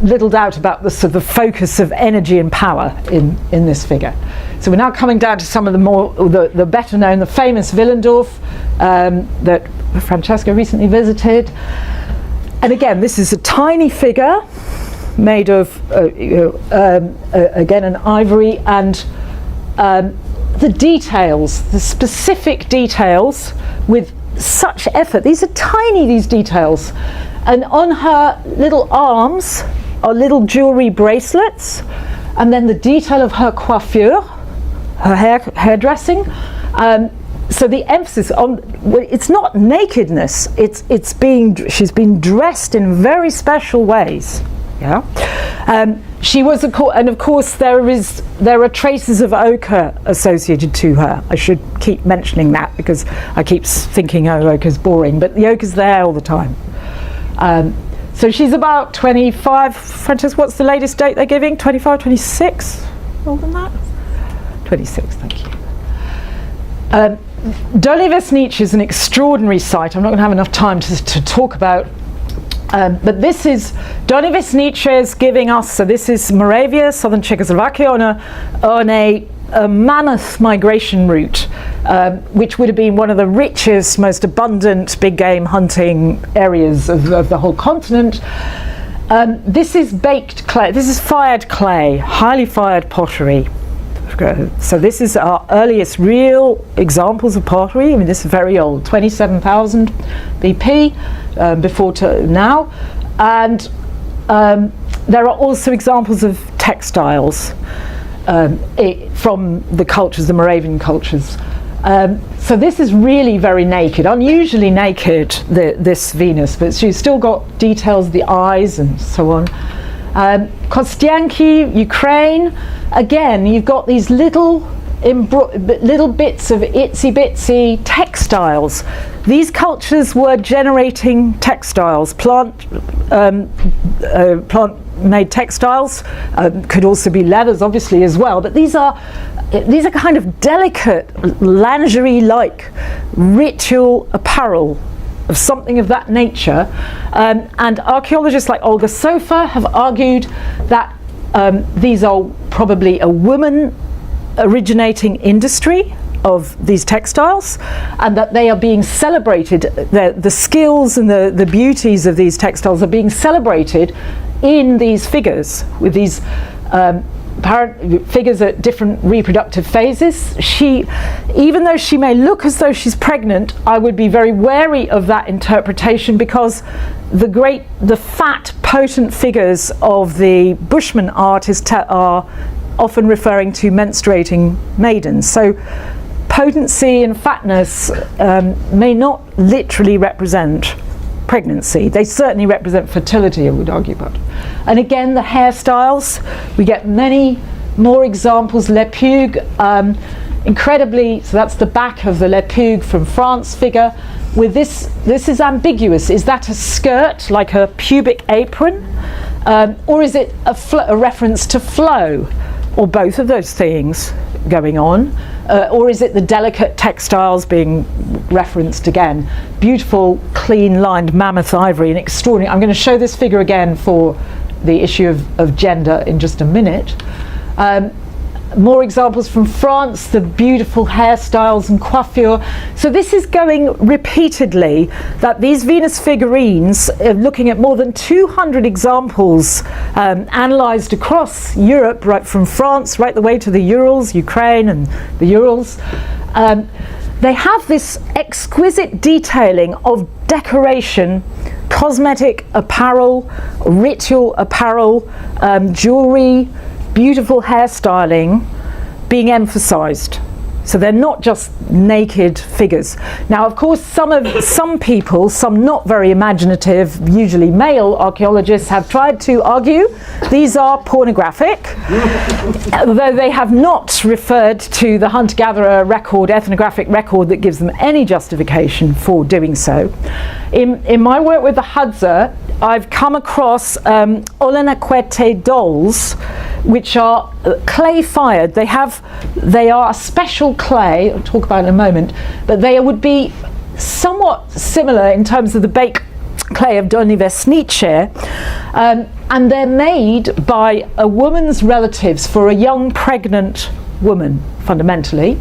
little doubt about the focus of energy and power in this figure. So we're now coming down to some of the better known, the famous Willendorf that Francesca recently visited. And again, this is a tiny figure made of again an ivory, and the details, the specific details, with such effort. These are tiny, these details. And on her little arms are little jewelry bracelets, and then the detail of her coiffure, her hairdressing. So the emphasis on, it's not nakedness, she's been dressed in very special ways. Yeah. She was, and of course there are traces of ochre associated to her. I should keep mentioning that because I keep thinking, oh, ochre's boring, but the ochre's there all the time. So she's about 25. Frances, what's the latest date they're giving? 25, 26? More than that? 26, thank you. Dolní Vesnice is an extraordinary site. I'm not going to have enough time to talk about. But this is Dolní Vesnice is giving us, so this is Moravia, southern Czechoslovakia, on a mammoth migration route, which would have been one of the richest, most abundant big game hunting areas of the whole continent. This is baked clay, this is fired clay, highly fired pottery. So this is our earliest real examples of pottery. I mean, this is very old, 27,000 BP, before now. And there are also examples of textiles from the cultures, the Moravian cultures. So this is really very naked, unusually naked, this Venus, but she's still got details of the eyes and so on. Kostianki, Ukraine, again, you've got these little bits of itsy-bitsy textiles. These cultures were generating textiles, plant-made textiles, could also be leathers, obviously, as well. But these are kind of delicate, lingerie-like ritual apparel of something of that nature, and archaeologists like Olga Sofa have argued that these are probably a woman originating industry of these textiles, and that they are being celebrated, the skills and the beauties of these textiles are being celebrated in these figures, with these figures at different reproductive phases. Even though she may look as though she's pregnant, I would be very wary of that interpretation, because the fat, potent figures of the Bushman artists are often referring to menstruating maidens. So potency and fatness may not literally represent pregnancy. They certainly represent fertility, I would argue. But and again, the hairstyles, we get many more examples. Le Pugue, incredibly, so that's the back of the Le Pugue from France figure. With this is ambiguous. Is that a skirt, like a pubic apron, or is it a reference to flow, or both of those things going on? Or is it the delicate textiles being referenced again? Beautiful, clean lined mammoth ivory, and extraordinary. I'm going to show this figure again for the issue of gender in just a minute. More examples from France, the beautiful hairstyles and coiffure. So this is going repeatedly, that these Venus figurines, looking at more than 200 examples analysed across Europe, right from France right the way to the Urals, Ukraine and the Urals, they have this exquisite detailing of decoration, cosmetic apparel, ritual apparel, jewellery, beautiful hairstyling being emphasized. So they're not just naked figures. Now, of course, some people, some not very imaginative, usually male archaeologists, have tried to argue these are pornographic, though they have not referred to the hunter-gatherer record, ethnographic record, that gives them any justification for doing so. In my work with the Hadza, I've come across Olenaquete dolls, which are clay fired. They are a special clay, I'll talk about it in a moment, but they would be somewhat similar in terms of the baked clay of Dolní Vesnice, and they're made by a woman's relatives for a young pregnant woman, fundamentally,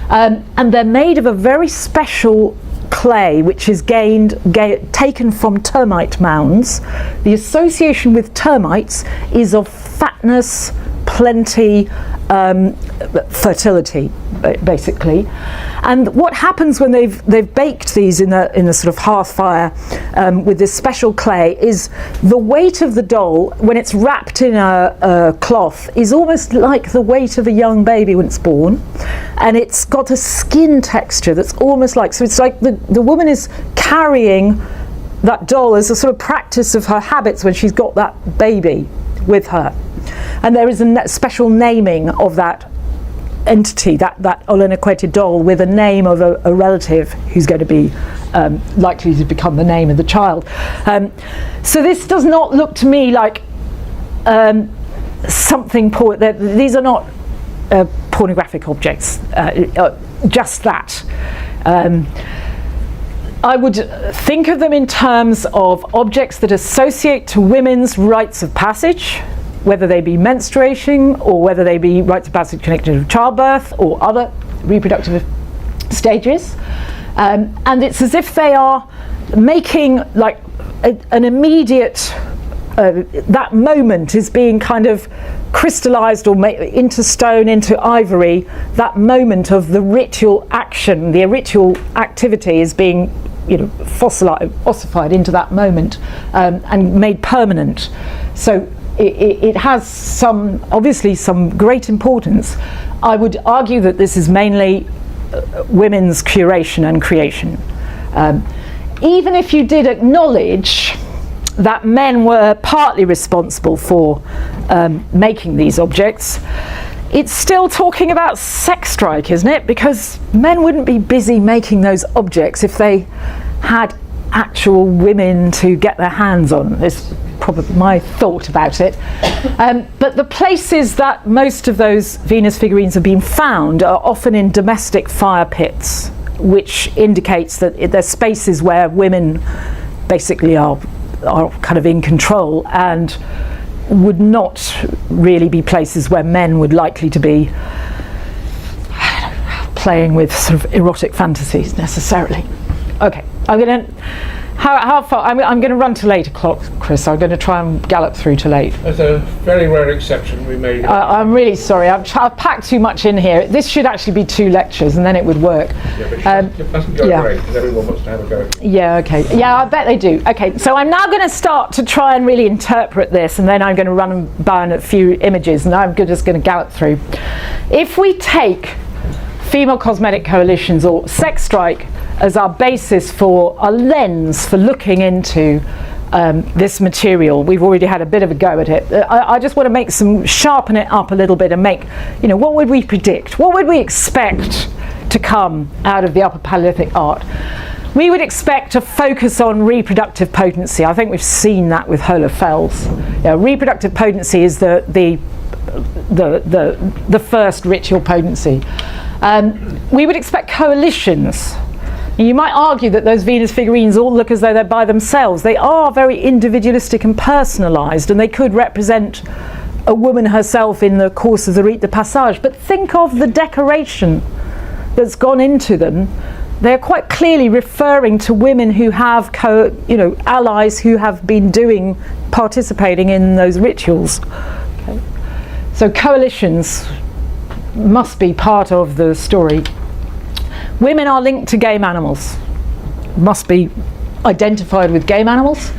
and they're made of a very special clay which is taken from termite mounds. The association with termites is of fatness, plenty, fertility, basically. And what happens when they've baked these in a sort of hearth fire with this special clay is the weight of the doll, when it's wrapped in a cloth, is almost like the weight of a young baby when it's born, and it's got a skin texture that's almost like, so it's like the woman is carrying that doll as a sort of practice of her habits when she's got that baby with her. And there is a special naming of that entity, that unacquainted doll, with a name of a relative who's going to be likely to become the name of the child. So this does not look to me like something these are not pornographic objects, just that. I would think of them in terms of objects that associate to women's rites of passage, whether they be menstruation or whether they be rites of passage connected with childbirth or other reproductive stages. And it's as if they are making like an immediate, that moment is being kind of crystallized or into stone, into ivory. That moment of the ritual action, the ritual activity is being, ossified into that moment and made permanent. So it has obviously some great importance. I would argue that this is mainly women's curation and creation. Even if you did acknowledge that men were partly responsible for making these objects, it's still talking about sex strike, isn't it? Because men wouldn't be busy making those objects if they had actual women to get their hands on. This is probably my thought about it. But the places that most of those Venus figurines have been found are often in domestic fire pits, which indicates that they're spaces where women basically are kind of in control and would not really be places where men would likely to be playing with sort of erotic fantasies necessarily. Okay, I'm going to, how far, I'm going to run till 8 o'clock, Chris. I'm going to try and gallop through till 8. That's a very rare exception we made. I'm really sorry, I've packed too much in here. This should actually be 2 lectures and then it would work. Yeah, but it mustn't go great because everyone wants to have a go. Yeah, okay. Yeah, I bet they do. Okay, so I'm now going to start to try and really interpret this, and then I'm going to run and burn a few images, and I'm just going to gallop through. If we take female cosmetic coalitions or sex strike as our basis for a lens for looking into this material, we've already had a bit of a go at it. I just want to sharpen it up a little bit and make, what would we predict? What would we expect to come out of the Upper Paleolithic art? We would expect a focus on reproductive potency. I think we've seen that with Hohlefels. Reproductive potency is the first ritual potency. We would expect coalitions. You might argue that those Venus figurines all look as though they're by themselves. They are very individualistic and personalised, and they could represent a woman herself in the course of the rite de passage. But think of the decoration that's gone into them. They're quite clearly referring to women who have allies who have been participating in those rituals. Okay. So coalitions must be part of the story. Women are linked to game animals, must be identified with game animals.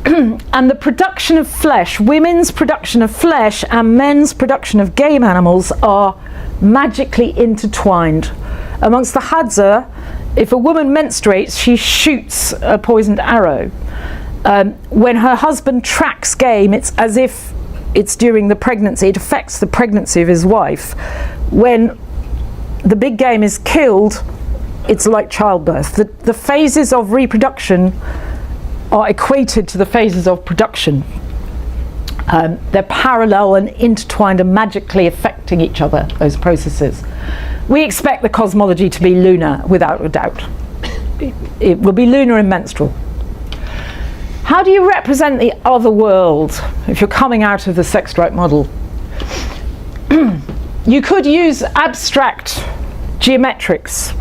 And the production of flesh, women's production of flesh and men's production of game animals are magically intertwined. Amongst the Hadza, if a woman menstruates, she shoots a poisoned arrow. When her husband tracks game, it's as if it's during the pregnancy. It affects the pregnancy of his wife. When the big game is killed, it's like childbirth. The phases of reproduction are equated to the phases of production. They're parallel and intertwined and magically affecting each other, those processes. We expect the cosmology to be lunar, without a doubt. It will be lunar and menstrual. How do you represent the other world if you're coming out of the sex strike model? You could use abstract geometrics,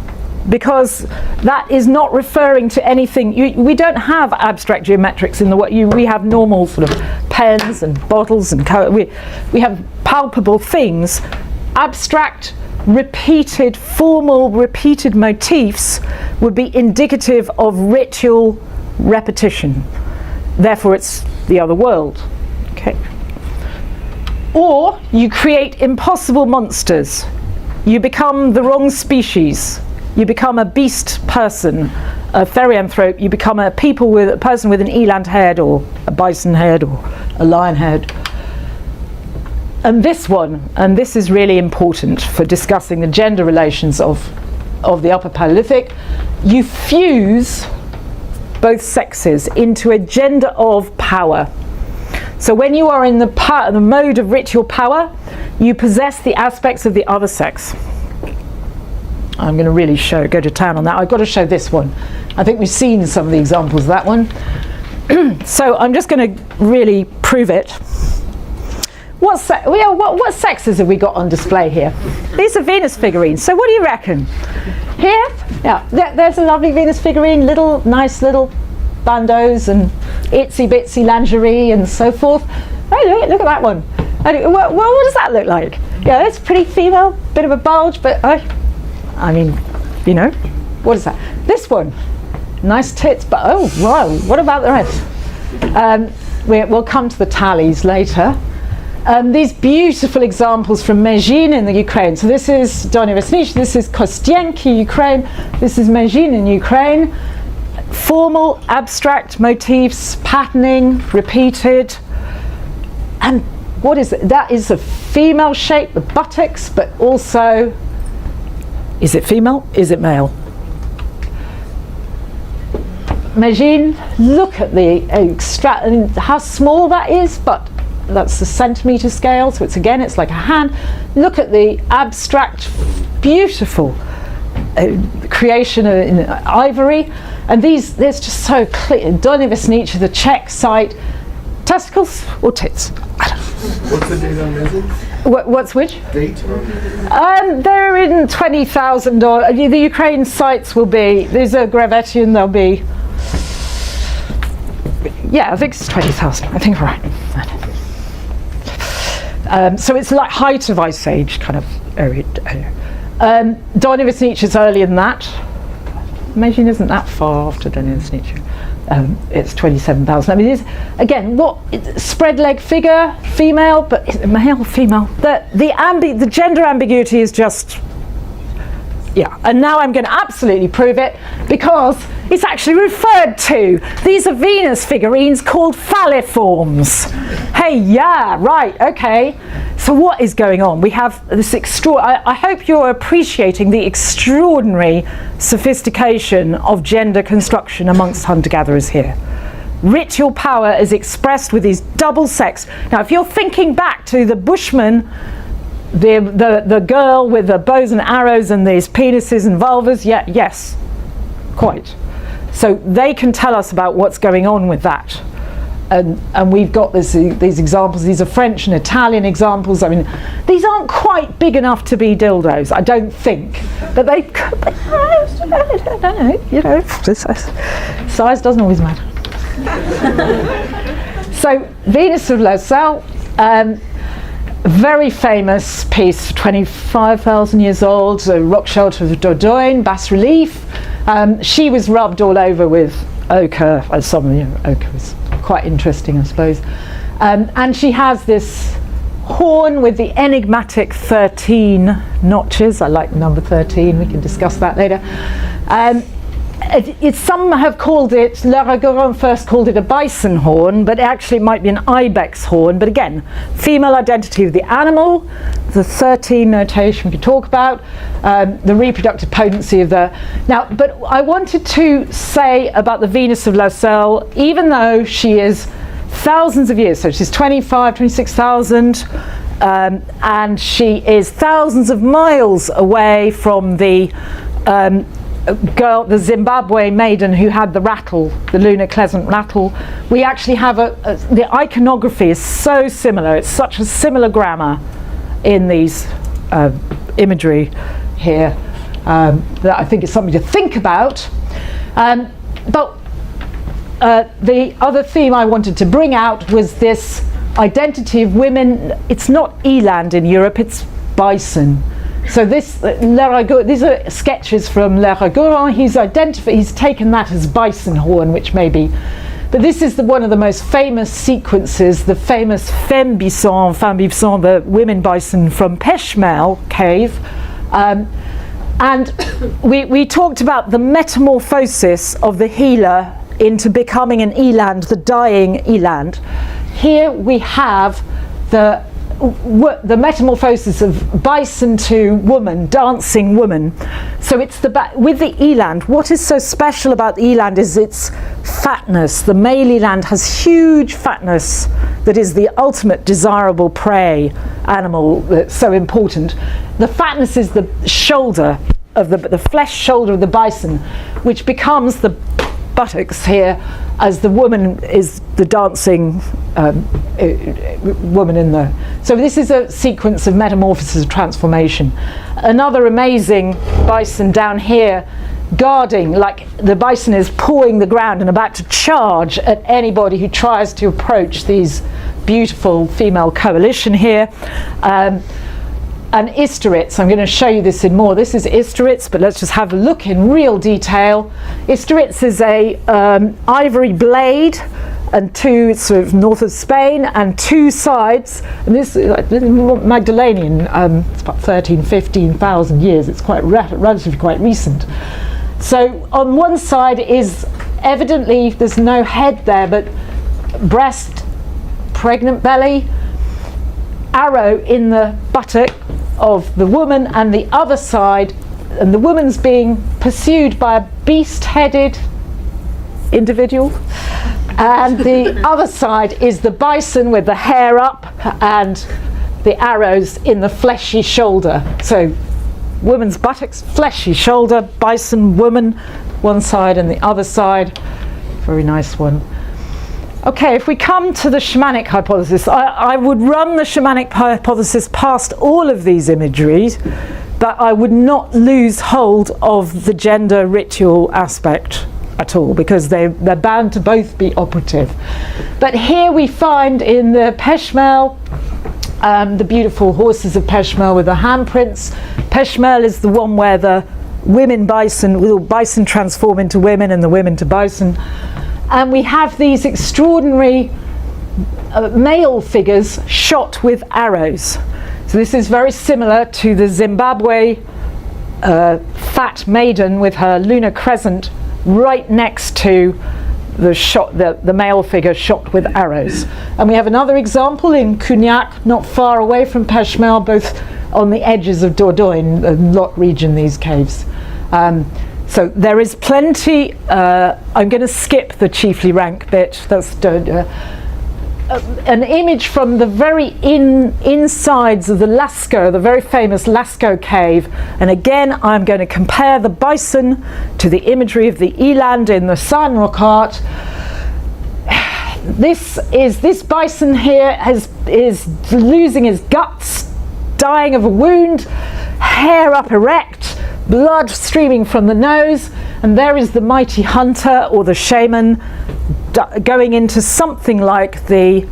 because that is not referring to anything. We don't have abstract geometrics in the way we have normal sort of pens and bottles and we have palpable things. Abstract, formal repeated motifs would be indicative of ritual repetition. Therefore, it's the other world. Okay. Or you create impossible monsters. You become the wrong species. You become a beast person, a therianthrope, you become a person with an eland head or a bison head or a lion head. And this is really important for discussing the gender relations of the Upper Paleolithic. You fuse both sexes into a gender of power. So when you are in the mode of ritual power, you possess the aspects of the other sex. I'm going to really go to town on that. I've got to show this one. I think we've seen some of the examples of that one. So I'm just going to really prove it. What sexes have we got on display here? These are Venus figurines. So what do you reckon? Here, yeah, there's a lovely Venus figurine, nice little bandeaus and itsy bitsy lingerie and so forth. Oh, look at that one. What does that look like? Yeah, it's pretty female, bit of a bulge, but I mean, you know, what is that? This one, nice tits, but oh wow, what about the rest? We'll come to the tallies later. These beautiful examples from Mezhin in the Ukraine. So this is Donivesnich, this is Kostienki, Ukraine, this is Mezhin in Ukraine. Formal, abstract motifs, patterning, repeated. And what is it? That is a female shape, the buttocks, but also, is it female? Is it male? Mezhin, look at the how small that is, but that's the centimetre scale, so it's like a hand. Look at the abstract, beautiful creation in ivory, and there's just so clear. Donivesnich, the Czech site, testicles or tits? I don't know. What's the date on this? What's which? Date? They're in 20,000, or the Ukraine sites will be. There's a Gravettian. There'll be. Yeah, I think it's 20,000. I think right. So it's like height of Ice Age kind of area. Donivesnich is earlier than that. Mezhin isn't that far after Donivesnich. It's 27,000. I mean, again, spread leg figure, female, but is it male, female? The gender ambiguity is just, yeah. And now I'm going to absolutely prove it because it's actually referred to. These are Venus figurines called falliforms. Hey, yeah, right, okay. So what is going on? We have this I hope you're appreciating the extraordinary sophistication of gender construction amongst hunter-gatherers here. Ritual power is expressed with these double sex. Now, if you're thinking back to the Bushman, the girl with the bows and arrows and these penises and vulvas, yes, quite. So they can tell us about what's going on with that. And we've got these examples. These are French and Italian examples. I mean, these aren't quite big enough to be dildos, I don't think. But they could be, I don't know, you know, size doesn't always matter. So, Venus of Lausel, very famous piece, 25,000 years old, rock shelter of Dordogne, bas relief. She was rubbed all over with ochre, ochre is quite interesting, I suppose. And she has this horn with the enigmatic 13 notches. I like number 13, we can discuss that later. Some have called it, Laragoron first called it a bison horn, but actually it might be an ibex horn. But again, female identity of the animal, the 13 notation we could talk about, the reproductive potency of the... Now, but I wanted to say about the Venus of Lausel, even though she is thousands of years, so she's 26,000, and she is thousands of miles away from the girl, the Zimbabwe maiden who had the rattle, the lunar crescent rattle. We actually have the iconography is so similar. It's such a similar grammar in these imagery here that I think is something to think about. But the other theme I wanted to bring out was this identity of women. It's not eland in Europe, it's bison. So these are sketches from Laragoron. He's taken that as bison horn, which may be, but this is one of the most famous sequences, the famous femme bison, the women bison from Peshmerl cave. And we talked about the metamorphosis of the Gila into becoming an eland, the dying eland. Here we have the metamorphosis of bison to woman, dancing woman. So it's with the eland, what is so special about the eland is its fatness. The male eland has huge fatness that is the ultimate desirable prey animal that's so important. The fatness is the shoulder of the flesh shoulder of the bison, which becomes the buttocks here, as the woman is the dancing woman in the. So this is a sequence of metamorphosis of transformation. Another amazing bison down here, guarding, like the bison is pawing the ground and about to charge at anybody who tries to approach these beautiful female coalition here. And Isteritz, I'm going to show you this in more. This is Isteritz, but let's just have a look in real detail. Isteritz is a ivory blade, and two, sort of north of Spain, and two sides. And this is Magdalenian, it's about 15,000 years. It's quite relatively quite recent. So on one side is evidently, there's no head there, but breast, pregnant belly, arrow in the buttock of the woman, and the other side, and the woman's being pursued by a beast-headed individual, and the other side is the bison with the hair up and the arrows in the fleshy shoulder. So woman's buttocks, fleshy shoulder, bison, woman, one side and the other side. Very nice one. Okay, if we come to the shamanic hypothesis, I would run the shamanic hypothesis past all of these imageries, but I would not lose hold of the gender ritual aspect at all, because they're bound to both be operative. But here we find in the Peshmerl, the beautiful horses of Peshmerl with the handprints. Peshmerl is the one where the women bison transform into women and the women to bison. And we have these extraordinary male figures shot with arrows. So this is very similar to the Zimbabwe fat maiden with her lunar crescent right next to the male figure shot with arrows. And we have another example in Cognac, not far away from Peshmerl, both on the edges of Dordogne, the Lot region, these caves. So there is plenty. I'm going to skip the chiefly rank bit. That's an image from the very insides of the Lascaux, the very famous Lascaux cave. And again, I'm going to compare the bison to the imagery of the eland in the San Rocard. This bison here is losing his guts, dying of a wound, hair up erect, blood streaming from the nose, and there is the mighty hunter or the shaman going into something like the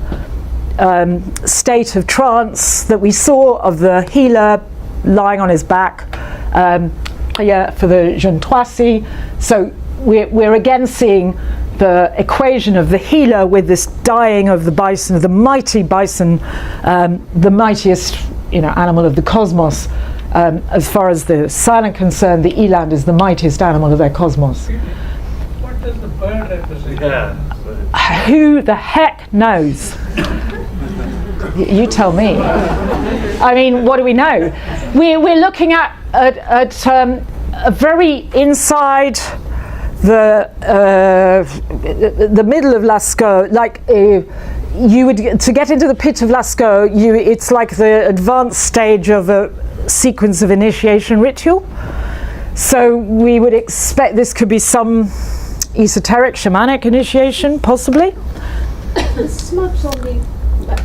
state of trance that we saw of the healer lying on his back for the Jeune Troisi. So we're again seeing the equation of the healer with this dying of the bison, of the mighty bison, the mightiest animal of the cosmos. As far as the San are concerned, the eland is the mightiest animal of their cosmos. What does the bird represent? Who the heck knows? You tell me. I mean, what do we know? We're looking at a very inside the middle of Lascaux, like you would, to get into the pit of Lascaux, it's like the advanced stage of a sequence of initiation ritual. So we would expect this could be some esoteric shamanic initiation, possibly. The smudge on the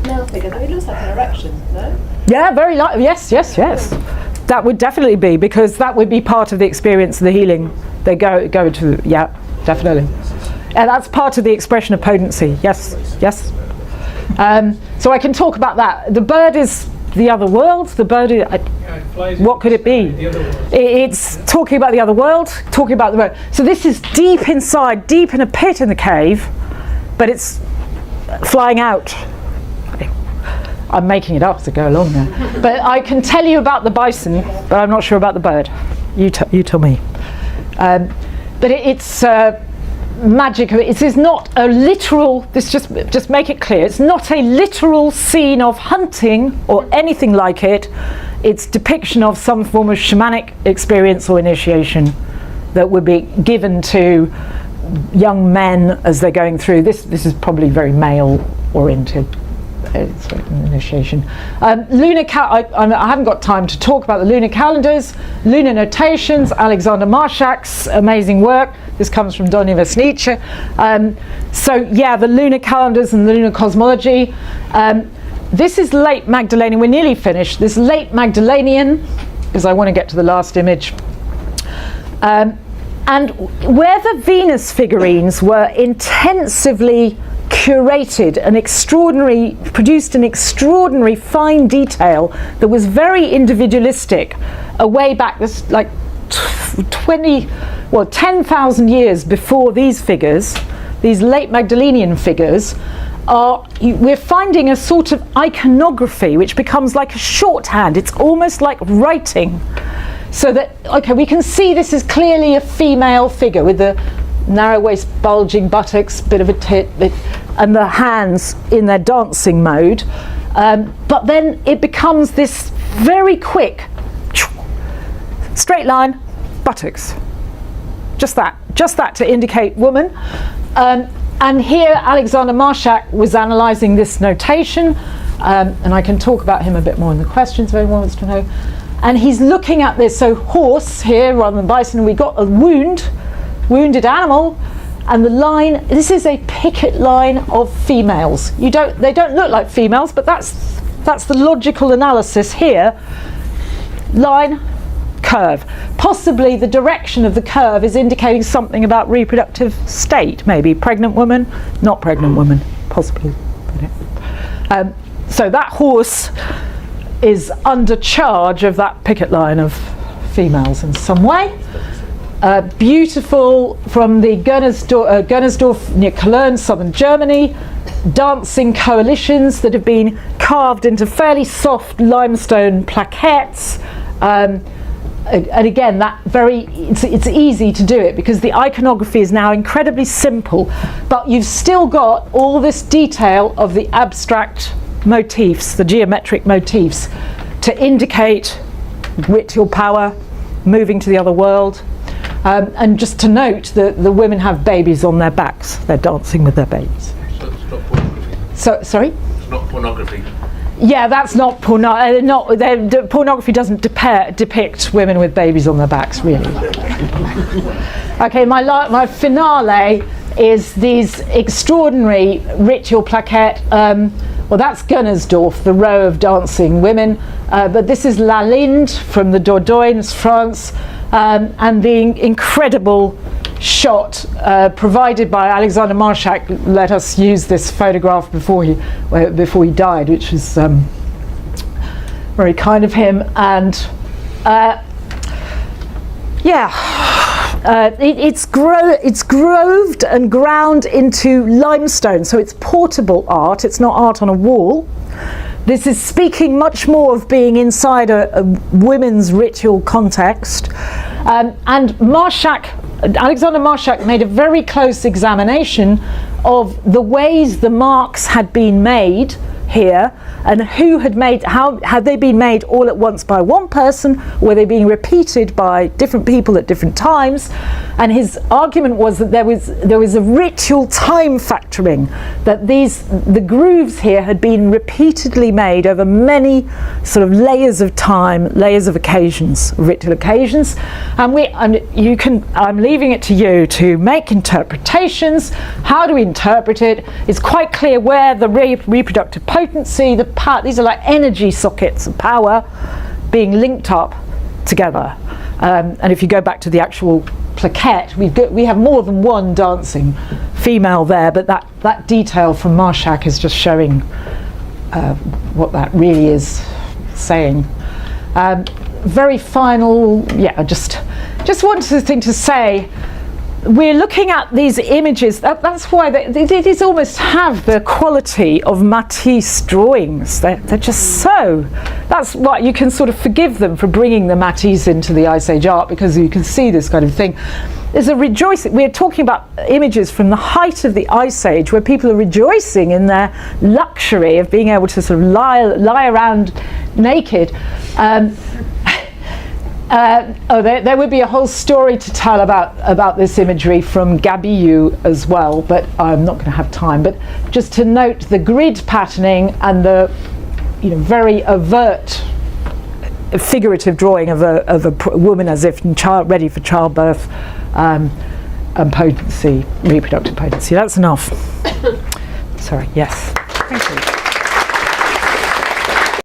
male figure, it looks like an erection, no? Yeah, very yes. That would definitely be, because that would be part of the experience of the healing. They go to, yeah, definitely. And that's part of the expression of potency, yes. So I can talk about that. The bird is the other world. The bird is, what could it be? It's talking about the other world, talking about the bird. So this is deep inside, deep in a pit in the cave, but it's flying out. I'm making it up as I go along there. But I can tell you about the bison, but I'm not sure about the bird. You tell me. But it's magic. It is not a literal. This just make it clear. It's not a literal scene of hunting or anything like it. It's depiction of some form of shamanic experience or initiation that would be given to young men as they're going through. This is probably very male oriented. Initiation. I haven't got time to talk about the lunar calendars, lunar notations, Alexander Marshak's amazing work. This comes from Donny Vesnice. So yeah, the lunar calendars and the lunar cosmology. This is late Magdalenian. We're nearly finished. This late Magdalenian, because I want to get to the last image. And where the Venus figurines were intensively curated, produced an extraordinary fine detail that was very individualistic, way back, this like 10,000 years before these figures, these late Magdalenian figures, we're finding a sort of iconography which becomes like a shorthand. It's almost like writing, so that, okay, we can see this is clearly a female figure with the narrow waist, bulging buttocks, bit of a tit, and the hands in their dancing mode. But then it becomes this very quick straight line, buttocks. Just that to indicate woman. And here Alexander Marshak was analysing this notation, and I can talk about him a bit more in the questions if anyone wants to know. And he's looking at this, so horse here rather than bison, we got a wounded animal, and the line, this is a picket line of females. They don't look like females, but that's the logical analysis here. Line, curve. Possibly the direction of the curve is indicating something about reproductive state, maybe pregnant woman, not pregnant woman, possibly. So that horse is under charge of that picket line of females in some way. Beautiful from the Gunnersdorf near Cologne, southern Germany, dancing coalitions that have been carved into fairly soft limestone plaquettes. And again, it's easy to do it because the iconography is now incredibly simple, but you've still got all this detail of the abstract motifs, the geometric motifs, to indicate ritual power, moving to the other world. And just to note that the women have babies on their backs. They're dancing with their babies. So it's not pornography. Sorry? It's not pornography. Yeah, that's not pornography doesn't depict women with babies on their backs, really. Okay, my finale is these extraordinary ritual plaquette. Well, that's Gunnersdorf, the row of dancing women, but this is La Linde from the Dordogne, France, and the incredible shot provided by Alexander Marshak let us use this photograph before he died, which was very kind of him. And it's groved and ground into limestone, so it's portable art. It's not art on a wall. This is speaking much more of being inside a women's ritual context. And Alexander Marshak made a very close examination of the ways the marks had been made here, and how had they been made all at once by one person, or were they being repeated by different people at different times. And his argument was that there was a ritual time factoring, that the grooves here had been repeatedly made over many sort of layers of time, layers of occasions, ritual occasions. I'm leaving it to you to make interpretations. How do we interpret it? It's quite clear where the reproductive potency, the power, these are like energy sockets of power being linked up together. And if you go back to the actual plaquette, we have more than one dancing female there, but that detail from Marshak is just showing what that really is saying. Very final, just wanted to say we're looking at these images. That's why these almost have the quality of Matisse drawings. They're just so. That's why you can sort of forgive them for bringing the Matisse into the Ice Age art, because you can see this kind of thing. There's a rejoicing. We're talking about images from the height of the Ice Age, where people are rejoicing in their luxury of being able to sort of lie around naked. There would be a whole story to tell about this imagery from Gabillou as well, but I'm not going to have time. But just to note the grid patterning and the very overt figurative drawing of a woman as if ready for childbirth and potency, reproductive potency. That's enough. Sorry, yes.